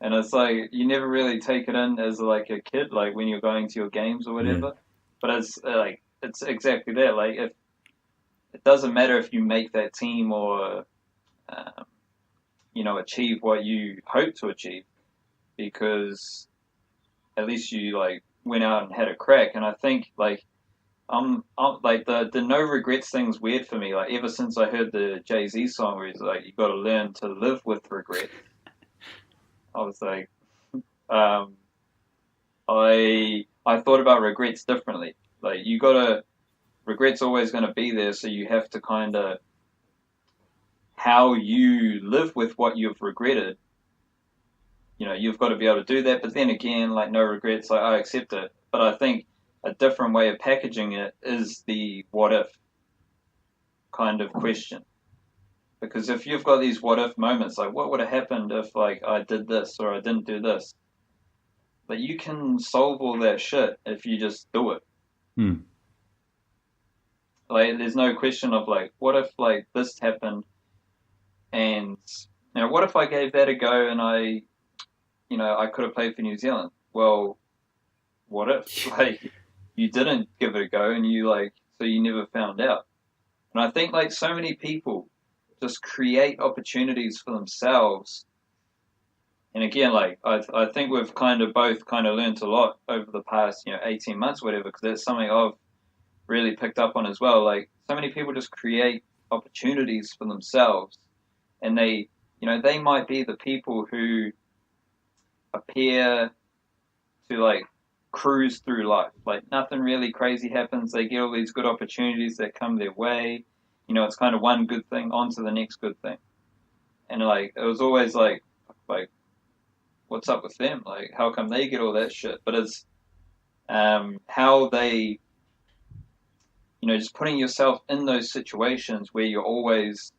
And it's like you never really take it in as like a kid, like when you're going to your games or whatever. Yeah. But it's like it's exactly that. Like if it doesn't matter if you make that team or um, achieve what you hope to achieve, because at least you like went out and had a crack. And I think like I'm like the no regrets thing's weird for me. Like ever since I heard the Jay-Z song where he's like, you got to learn to live with regret. I was like, um, I thought about regrets differently. Like you gotta regrets always gonna be there, so you have to kind of how you live with what you've regretted. You've got to be able to do that. But then again, like no regrets, like I accept it. But I think a different way of packaging it is the what if kind of question. Because if you've got these what if moments, like what would have happened if like I did this or I didn't do this, but you can solve all that shit if you just do it. Hmm. Like there's no question of like what if like this happened, and what if I gave that a go and I could have played for New Zealand. Well, what if like you didn't give it a go and so you never found out. And I think like so many people just create opportunities for themselves. And again, like I think we've kind of both kind of learned a lot over the past 18 months, whatever, because that's something I've really picked up on as well. Like so many people just create opportunities for themselves, and they might be the people who appear to like cruise through life. Like nothing really crazy happens. They get all these good opportunities that come their way. It's kind of one good thing onto the next good thing. And like it was always like what's up with them? Like how come they get all that shit? But it's how they just putting yourself in those situations where you're always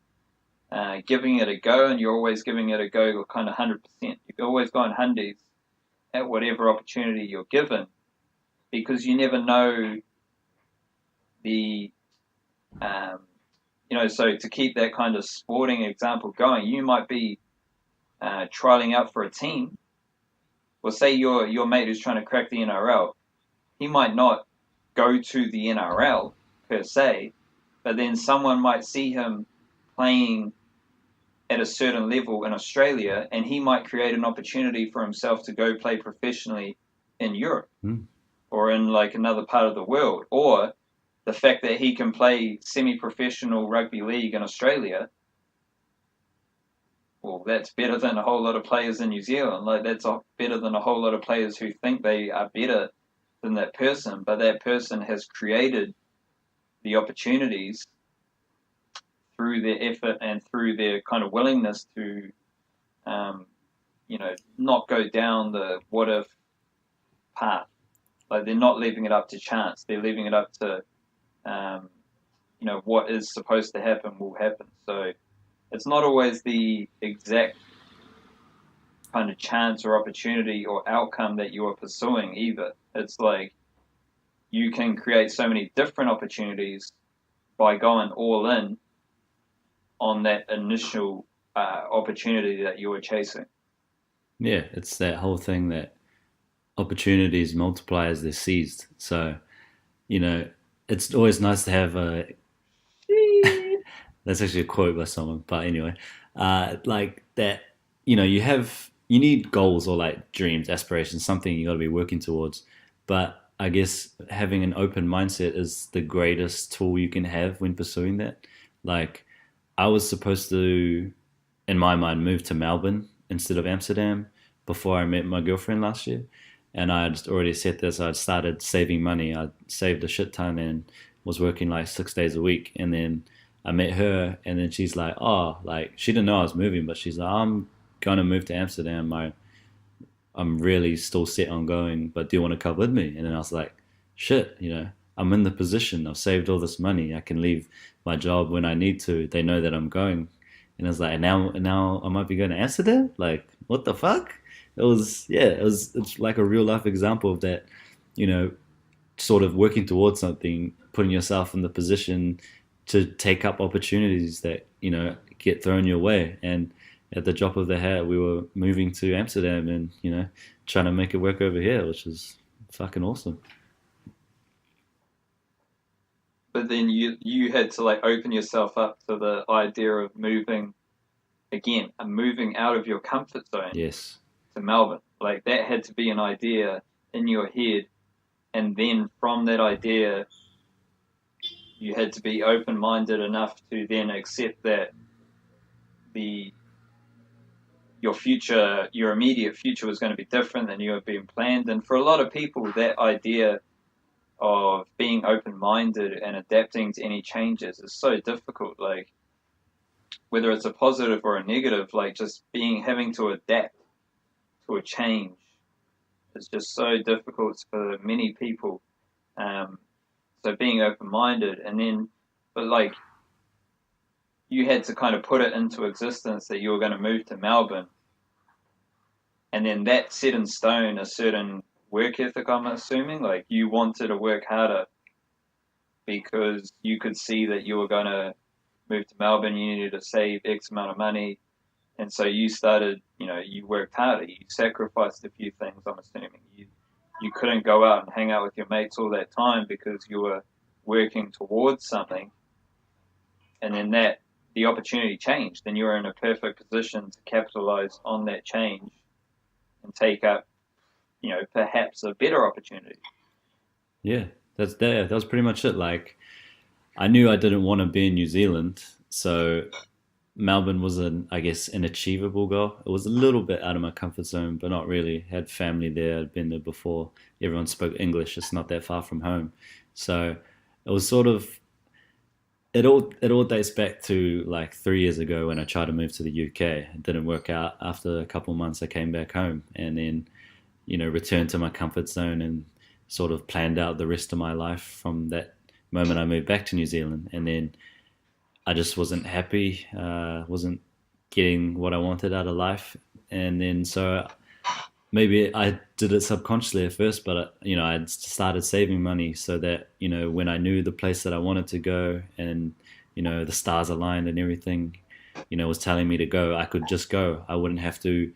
giving it a go, and you're always giving it a go kind of 100%. You're always going hundies at whatever opportunity you're given, because you never know the so to keep that kind of sporting example going, you might be trialing out for a team. Well, say your mate who's trying to crack the NRL, he might not go to the NRL per se, but then someone might see him playing at a certain level in Australia, and he might create an opportunity for himself to go play professionally in Europe or in like another part of the world. Or the fact that he can play semi-professional rugby league in Australia, well, that's better than a whole lot of players in New Zealand. Like that's better than a whole lot of players who think they are better than that person, but that person has created the opportunities through their effort and through their kind of willingness to, not go down the what if path. Like they're not leaving it up to chance. They're leaving it up to, what is supposed to happen will happen. So it's not always the exact kind of chance or opportunity or outcome that you are pursuing either. It's like you can create so many different opportunities by going all in on that initial opportunity that you were chasing. Yeah, it's that whole thing that opportunities multiply as they're seized. So, it's always nice to have a. That's actually a quote by someone, but anyway, like that. You need goals or like dreams, aspirations, something you got to be working towards. But I guess having an open mindset is the greatest tool you can have when pursuing that. Like, I was supposed to, in my mind, move to Melbourne instead of Amsterdam before I met my girlfriend last year. And I'd already said this, I'd started saving money. I'd saved a shit ton and was working like 6 days a week. And then I met her, and then she's like, oh, like, she didn't know I was moving, but she's like, I'm going to move to Amsterdam. I'm really still set on going, but do you want to come with me? And then I was like, shit, I'm in the position. I've saved all this money. I can leave my job when I need to. They know that I'm going. And I was like, now I might be going to Amsterdam? Like, what the fuck? It's like a real life example of that, you know, sort of working towards something, putting yourself in the position to take up opportunities that, get thrown your way. And at the drop of the hat, we were moving to Amsterdam and, trying to make it work over here, which is fucking awesome. But then you had to like open yourself up to the idea of moving again and moving out of your comfort zone Yes. to Melbourne. Like that had to be an idea in your head, and then from that idea you had to be open-minded enough to then accept that the your immediate future was going to be different than you had been planned. And for a lot of people, that idea of being open-minded and adapting to any changes is so difficult. Like whether it's a positive or a negative, like just having to adapt to a change is just so difficult for many people. So being open-minded, and then, but like you had to kind of put it into existence that you were going to move to Melbourne, and then that set in stone a certain work ethic, I'm assuming. Like you wanted to work harder because you could see that you were going to move to Melbourne, you needed to save X amount of money, and so you started, you worked harder, you sacrificed a few things, I'm assuming. You couldn't go out and hang out with your mates all that time because you were working towards something, and then the opportunity changed, and you were in a perfect position to capitalize on that change and take up, perhaps a better opportunity. Yeah, that was pretty much it. Like, I knew I didn't want to be in New Zealand, so Melbourne was I guess, an achievable goal. It was a little bit out of my comfort zone, but not really. Had family there. I'd been there before. Everyone spoke English. It's not that far from home, so it was sort of it all dates back to like 3 years ago when I tried to move to the UK. It didn't work out. After a couple of months, I came back home and then, returned to my comfort zone and sort of planned out the rest of my life from that moment I moved back to New Zealand. And then I just wasn't happy, wasn't getting what I wanted out of life. And then so maybe I did it subconsciously at first, but I started saving money so that when I knew the place that I wanted to go, and the stars aligned and everything, was telling me to go, I could just go. I wouldn't have to,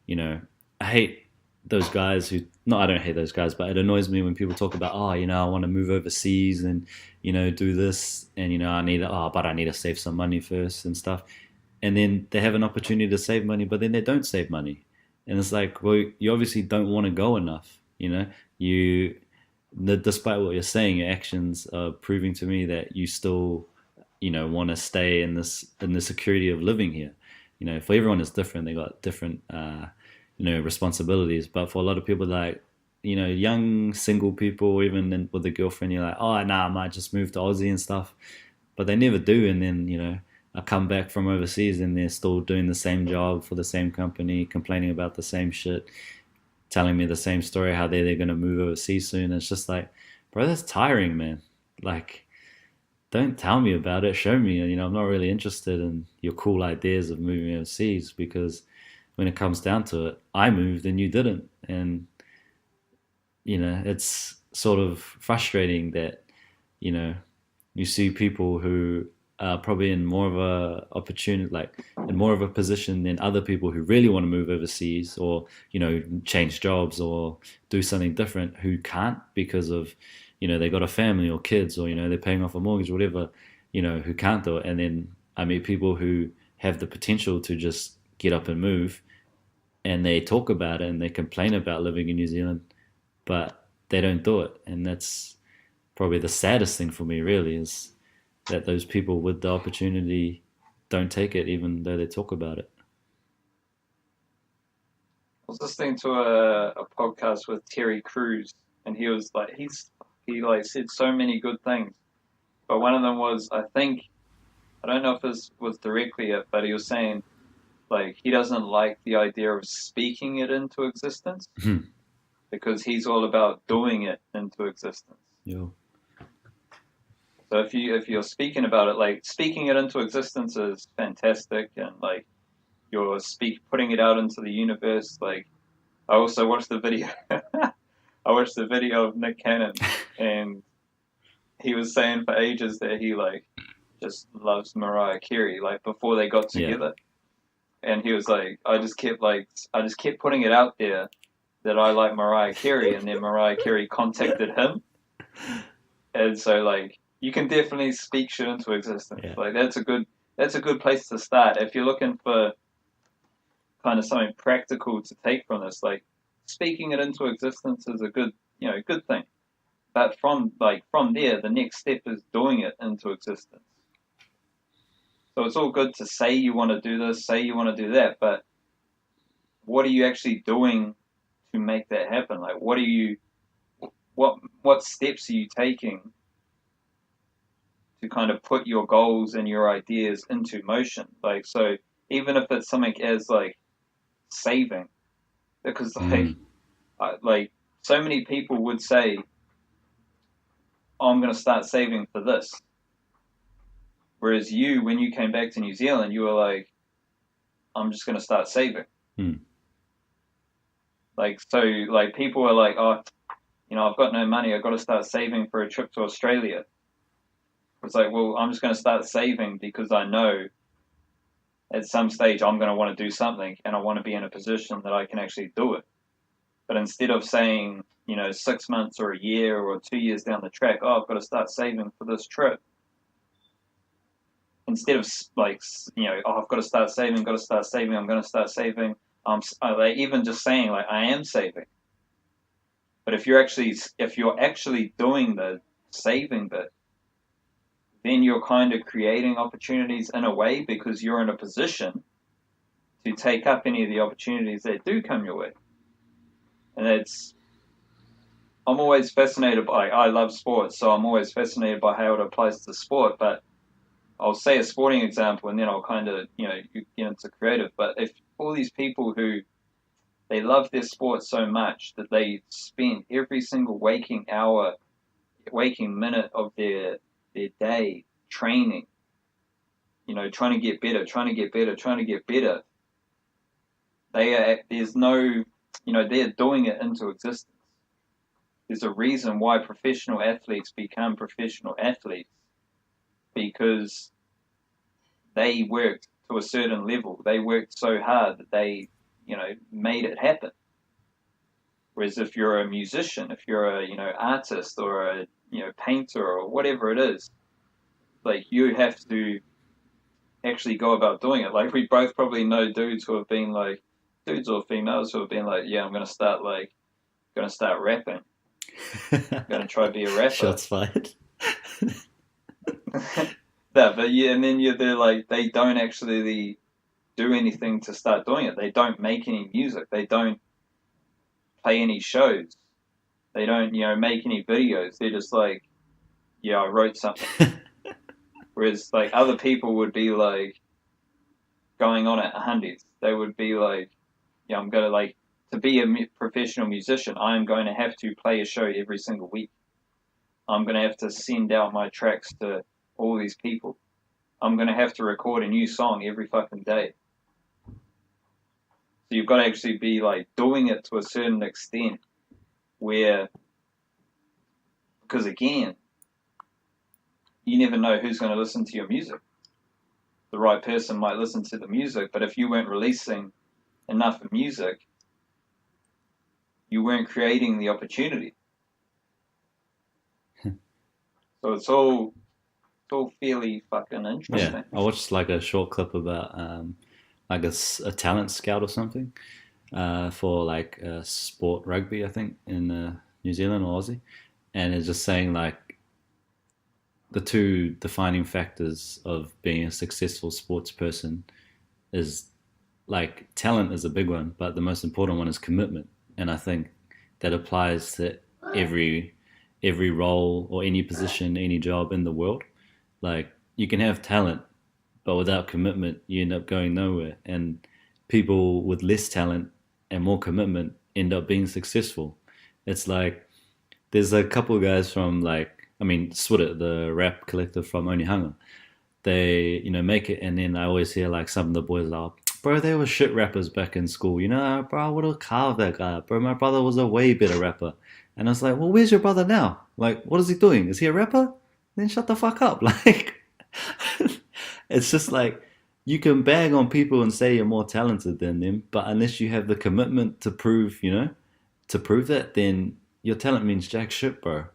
I hate those guys who. No, I don't hate those guys, but it annoys me when people talk about, I want to move overseas and do this, and I need to save some money first and stuff, and then they have an opportunity to save money, but then they don't save money. And it's like, well, you obviously don't want to go enough, despite what you're saying, your actions are proving to me that you still, want to stay in the security of living here. For everyone is different. They got different, responsibilities. But for a lot of people, like, young single people, even with a girlfriend, you're like, oh, nah, I might just move to Aussie and stuff. But they never do. And then, I come back from overseas and they're still doing the same job for the same company, complaining about the same shit, telling me the same story, how they're going to move overseas soon. It's just like, bro, that's tiring, man. Like, don't tell me about it. Show me. I'm not really interested in your cool ideas of moving overseas, because when it comes down to it, I moved and you didn't. And, it's sort of frustrating that, you see people who probably in more of a opportunity, like in more of a position than other people who really want to move overseas, or change jobs or do something different, who can't because of they got a family or kids, or they're paying off a mortgage or whatever, who can't do it. And then I meet people who have the potential to just get up and move, and they talk about it and they complain about living in New Zealand, but they don't do it. And that's probably the saddest thing for me, really, is that those people with the opportunity don't take it, even though they talk about it. was listening to a podcast with Terry Crews, and he was like, he like said so many good things, but one of them was, I don't know if this was directly it, but he was saying like he doesn't like the idea of speaking it into existence because he's all about doing it into existence. Yeah. So if you're speaking about it, like speaking it into existence is fantastic, and like you're putting it out into the universe. Like I also watched the video. I watched the video of Nick Cannon, and he was saying for ages that he like just loves Mariah Carey. Like before they got Yeah. together, and he was like, I just kept putting it out there that I like Mariah Carey, and then Mariah Carey contacted him, and so like you can definitely speak shit into existence. Yeah. Like that's a good place to start if you're looking for kind of something practical to take from this. Like speaking it into existence is a good thing. But from there, the next step is doing it into existence. So it's all good to say you want to do this, say you want to do that, but what are you actually doing to make that happen? Like what steps are you taking to kind of put your goals and your ideas into motion? Like so even if it's something as like saving, because like so many people would say, oh, I'm going to start saving for this. Whereas you, when you came back to New Zealand, you were like, I'm just going to start saving. Like, so, like, people are like, oh, I've got no money. I've got to start saving for a trip to Australia. It's like, well, I'm just going to start saving because I know at some stage I'm going to want to do something and I want to be in a position that I can actually do it. But instead of saying, 6 months or a year or 2 years down the track, oh, I've got to start saving for this trip. Instead of like, oh, I've got to start saving, I'm going to start saving. Like even just saying like, I am saving. But if you're actually doing the saving bit, then you're kind of creating opportunities in a way because you're in a position to take up any of the opportunities that do come your way. And I'm always fascinated by, I love sports, so I'm always fascinated by how it applies to sport, but I'll say a sporting example and then I'll kind of, you get into creative. But if all these people who, they love their sport so much that they spend every single waking minute of their day training, trying to get better, they're doing it into existence. There's a reason why professional athletes become professional athletes, because they worked to a certain level. They worked so hard that they, made it happen. Whereas if you're a musician, if you're a, artist or a, painter or whatever it is, like you have to actually go about doing it. Like we both probably know dudes or females who have been like, yeah, I'm going to start rapping. I'm going to try to be a rapper. Shots fired. But yeah, and then they're like, they don't actually do anything to start doing it. They don't make any music. They don't play any shows. They don't, make any videos. They're just like, yeah, I wrote something. Whereas like other people would be like going on at hundreds. They would be like, yeah, I'm going to to be a professional musician, I'm going to have to play a show every single week. I'm going to have to send out my tracks to all these people. I'm going to have to record a new song every fucking day. So you've got to actually be like doing it to a certain extent because again, you never know who's going to listen to your music. The right person might listen to the music, but if you weren't releasing enough music, you weren't creating the opportunity. So it's all fairly fucking interesting. Yeah, I watched like a short clip about like a talent scout or something for like sport rugby, I think, in New Zealand or Aussie, and it's just saying like the two defining factors of being a successful sports person is like talent is a big one, but the most important one is commitment. And I think that applies to every every role or any position, any job in the world. Like you can have talent, but without commitment, you end up going nowhere. And people with less talent and more commitment end up being successful. It's like there's a couple of guys from like I mean Swidit, the rap collective from Onehunga. They make it, and then I always hear like some of the boys are, bro, they were shit rappers back in school. Bro, I would have carved that guy up. Bro, my brother was a way better rapper. And I was like, well, where's your brother now? Like, what is he doing? Is he a rapper? Then shut the fuck up. Like, it's just like you can bag on people and say you're more talented than them, but unless you have the commitment to prove, to prove that, then your talent means jack shit, bro.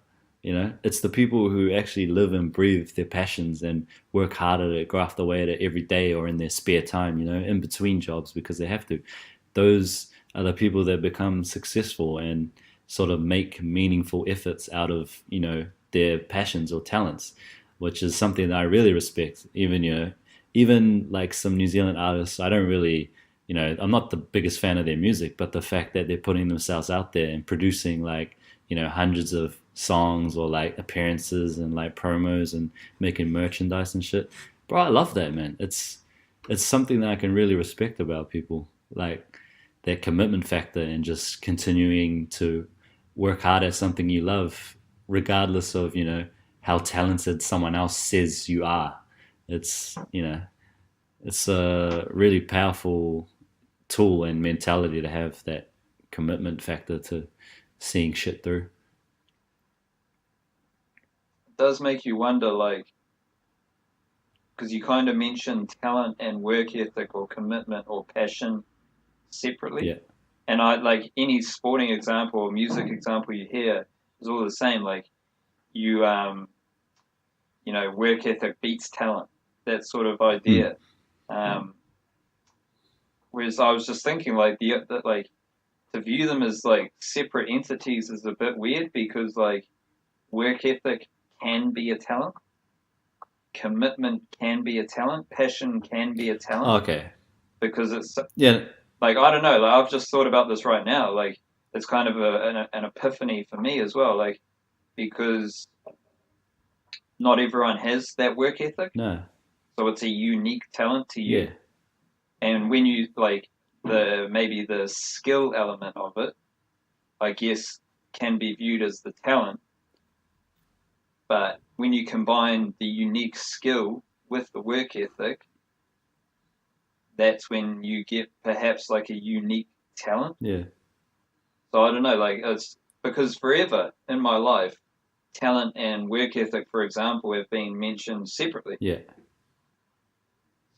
It's the people who actually live and breathe their passions and work harder to graft away at it every day or in their spare time, in between jobs because they have to. Those are the people that become successful and sort of make meaningful efforts out of, their passions or talents, which is something that I really respect. Even like some New Zealand artists, I don't really, I'm not the biggest fan of their music, but the fact that they're putting themselves out there and producing like, hundreds of songs or like appearances and like promos and making merchandise and shit. Bro, I love that, man. It's something that I can really respect about people. Like that commitment factor and just continuing to work hard at something you love, regardless of, how talented someone else says you are. It's, it's a really powerful tool and mentality to have that commitment factor to seeing shit through. It does make you wonder, like, because you kind of mentioned talent and work ethic or commitment or passion separately. Yeah. And I like any sporting example or music example you hear is all the same. Like you, work ethic beats talent. That sort of idea. Whereas I was just thinking, like like to view them as like separate entities is a bit weird because like work ethic can be a talent, commitment can be a talent, passion can be a talent. Okay. Because it's Yeah. like I don't know. Like I've just thought about this right now. Like it's kind of an epiphany for me as well. Like because not everyone has that work ethic, No. so it's a unique talent to you. Yeah. And when you like maybe the skill element of it, I guess can be viewed as the talent. But when you combine the unique skill with the work ethic, that's when you get perhaps like a unique talent. Yeah. So I don't know, like it's because forever in my life, talent and work ethic, for example, have been mentioned separately. Yeah.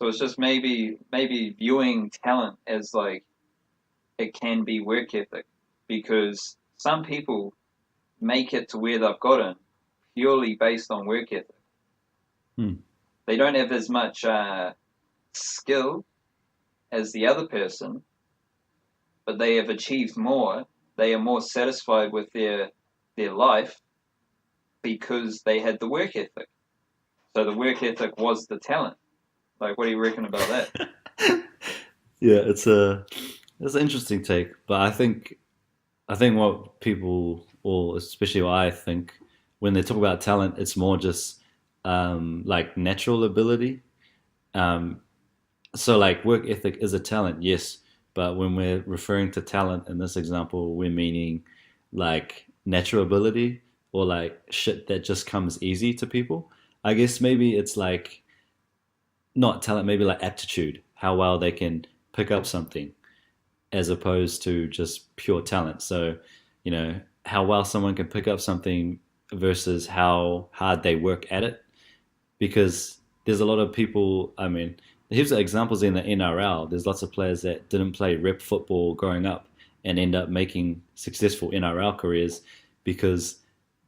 So it's just maybe viewing talent as like it can be work ethic because some people make it to where they've gotten purely based on work ethic. They don't have as much skill as the other person, but they have achieved more. They are more satisfied with their life because they had the work ethic. So the work ethic was the talent. Like, what do you reckon about that? Yeah, it's an interesting take, but I think what people, or especially what I think, when they talk about talent, it's more just like natural ability. So like work ethic is a talent, yes, but when we're referring to talent in this example, we're meaning like natural ability or like shit that just comes easy to people. I guess maybe it's like not talent, maybe like aptitude, how well they can pick up something as opposed to just pure talent. So, how well someone can pick up something versus how hard they work at it. Because there's a lot of people, I mean, here's examples in the NRL. There's lots of players that didn't play rep football growing up and end up making successful NRL careers because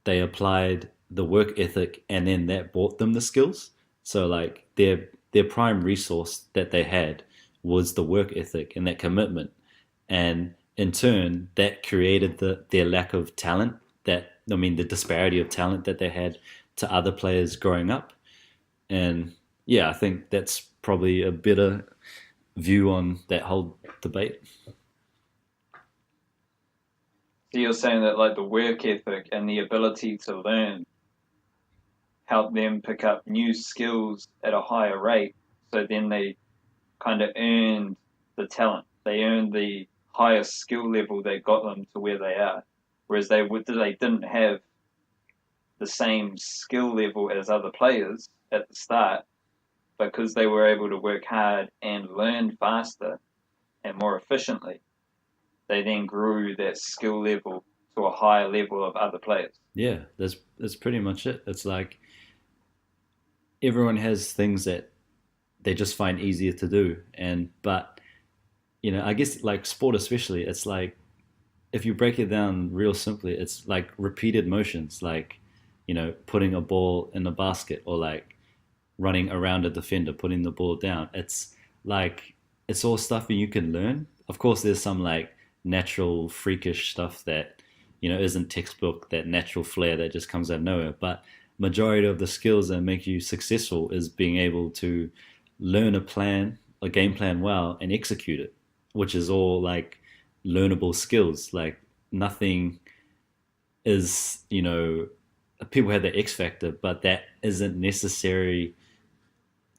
they applied the work ethic and then that brought them the skills. So like their prime resource that they had was the work ethic and that commitment. And in turn, that created their lack of talent, the disparity of talent that they had to other players growing up. And yeah, I think that's probably a better view on that whole debate. So you're saying that like the work ethic and the ability to learn help them pick up new skills at a higher rate. So then they kind of earned the talent. They earned the highest skill level that got them to where they are. Whereas they didn't have the same skill level as other players at the start, because they were able to work hard and learn faster and more efficiently. They then grew that skill level to a higher level of other players. Yeah, that's pretty much it. It's like everyone has things that they just find easier to do, and but I guess like sport especially, it's like if you break it down real simply, it's like repeated motions, like putting a ball in a basket, or like running around a defender, putting the ball down. It's like it's all stuff that you can learn. Of course, there's some like natural freakish stuff that isn't textbook, that natural flair that just comes out of nowhere. But majority of the skills that make you successful is being able to learn a game plan well, and execute it, which is all like learnable skills. Like nothing is, people have the X factor, but that isn't necessary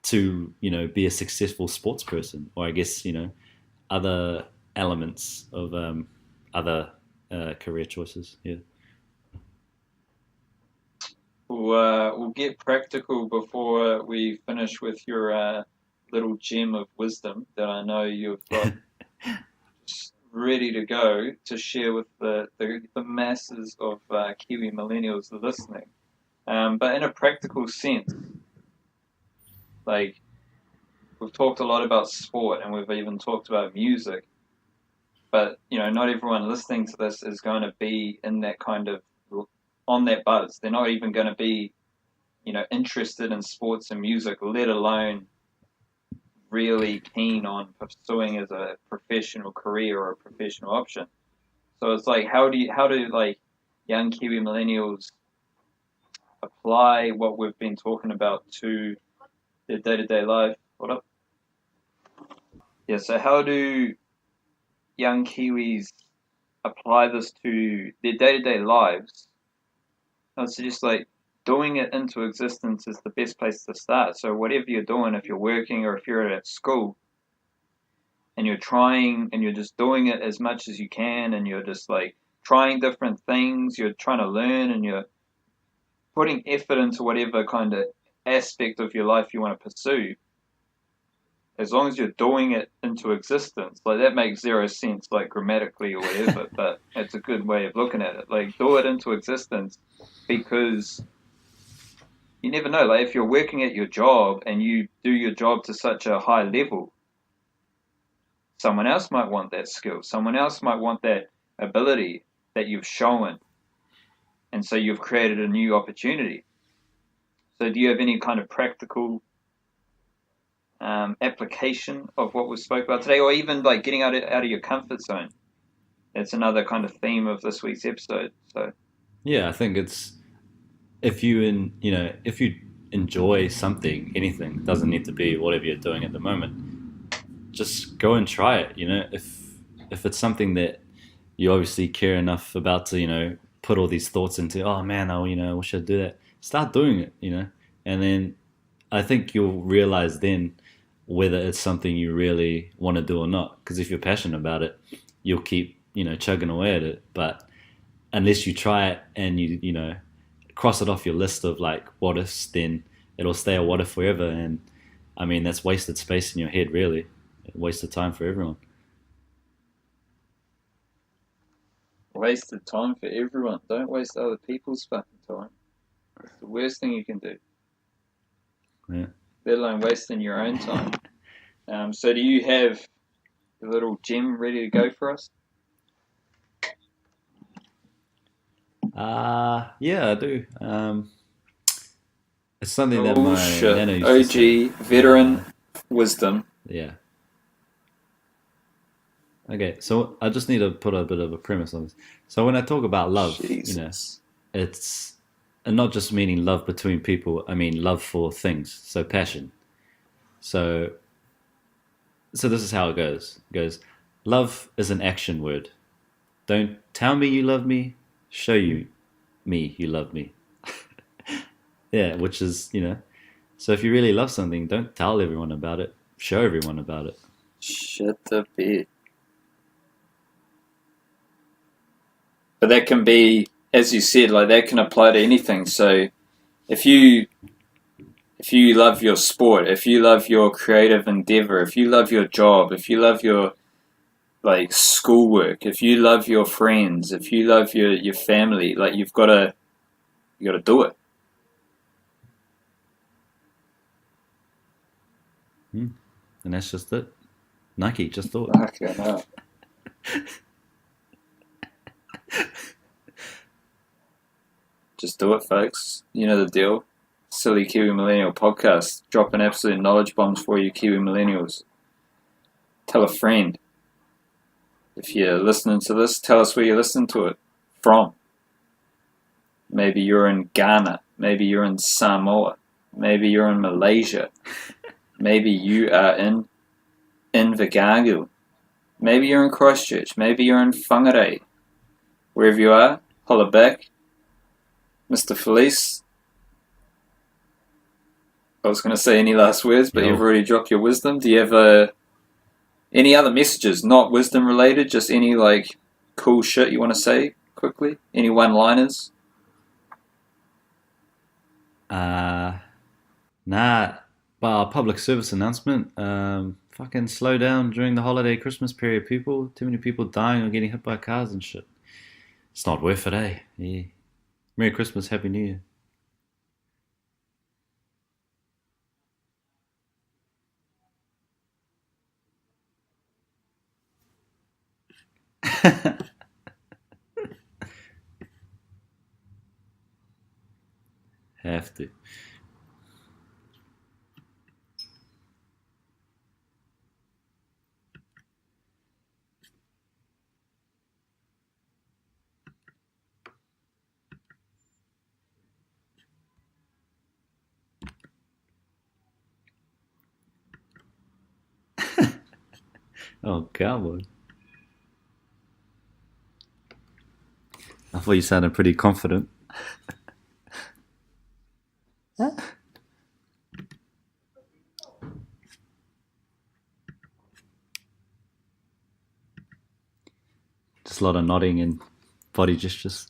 to, be a successful sports person, or I guess, other elements of other career choices. Yeah. We'll get practical before we finish with your little gem of wisdom that I know you've got ready to go to share with the masses of Kiwi millennials listening. But in a practical sense, like we've talked a lot about sport and we've even talked about music, but not everyone listening to this is going to be in that kind of on that buzz. They're not even going to be interested in sports and music, let alone really keen on pursuing as a professional career or a professional option. So it's like, how do like young Kiwi millennials apply what we've been talking about to their day-to-day life? What up? Yeah, so how do young Kiwis apply this to their day-to-day lives? I would suggest like doing it into existence is the best place to start. So whatever you're doing, if you're working or if you're at school, and you're trying and you're just doing it as much as you can, and you're just like trying different things, you're trying to learn, and you're putting effort into whatever kind of aspect of your life you want to pursue, as long as you're doing it into existence, like that makes zero sense, like grammatically or whatever, but it's a good way of looking at it. Like do it into existence, because you never know. Like if you're working at your job and you do your job to such a high level, someone else might want that skill. Someone else might want that ability that you've shown. And so you've created a new opportunity. So do you have any kind of practical application of what was spoke about today, or even like getting out of your comfort zone? It's another kind of theme of this week's episode. So yeah, I think it's if you if you enjoy something, anything, it doesn't need to be whatever you're doing at the moment. Just go and try it. If it's something that you obviously care enough about to put all these thoughts into, oh man, I wish I'd do that. Start doing it, and then I think you'll realize then whether it's something you really want to do or not. Because if you're passionate about it, you'll keep chugging away at it. But unless you try it and you cross it off your list of like what ifs, then it'll stay a what if forever. And I mean, that's wasted space in your head, really. Wasted time for everyone. wasted time for everyone. Don't waste other people's fucking time. It's the worst thing you can do. Yeah. Let alone wasting your own time. So do you have a little gem ready to go for us? Yeah, I do. It's something that Oh my shit. nana used to say. OG, veteran wisdom. Yeah. Okay, so I just need to put a bit of a premise on this. So when I talk about love, Jesus. it's and not just meaning love between people. I mean love for things. So passion. So So this is how it goes. It goes, love is an action word. Don't tell me you love me, show me you love me. Yeah, which is, so if you really love something, don't tell everyone about it, show everyone about it. Shit the bed. But that can be, as you said, like that can apply to anything. So if you love your sport, if you love your creative endeavor, if you love your job, if you love your like schoolwork, if you love your friends, if you love your family, like you gotta do it. And that's just it. Nike, just do it. Okay, no. Just do it, folks. You know the deal. Silly Kiwi Millennial podcast, dropping absolute knowledge bombs for you Kiwi Millennials. Tell a friend. If you're listening to this, tell us where you're listening to it from. Maybe you're in Ghana. Maybe you're in Samoa. Maybe you're in Malaysia. Maybe you are in Invercargill. Maybe you're in Christchurch. Maybe you're in Whangarei. Wherever you are, holla back. Mr. Felice. I was going to say any last words, but you've already dropped your wisdom. Do you have any other messages, not wisdom related, just any like cool shit you want to say quickly? Any one-liners? Nah, but public service announcement. Fucking slow down during the holiday Christmas period, people. Too many people dying or getting hit by cars and shit. It's not worth it, eh? Yeah. Merry Christmas, Happy New Year. Have to. Oh, cowboy. I thought you sounded pretty confident. Just a lot of nodding and body gestures.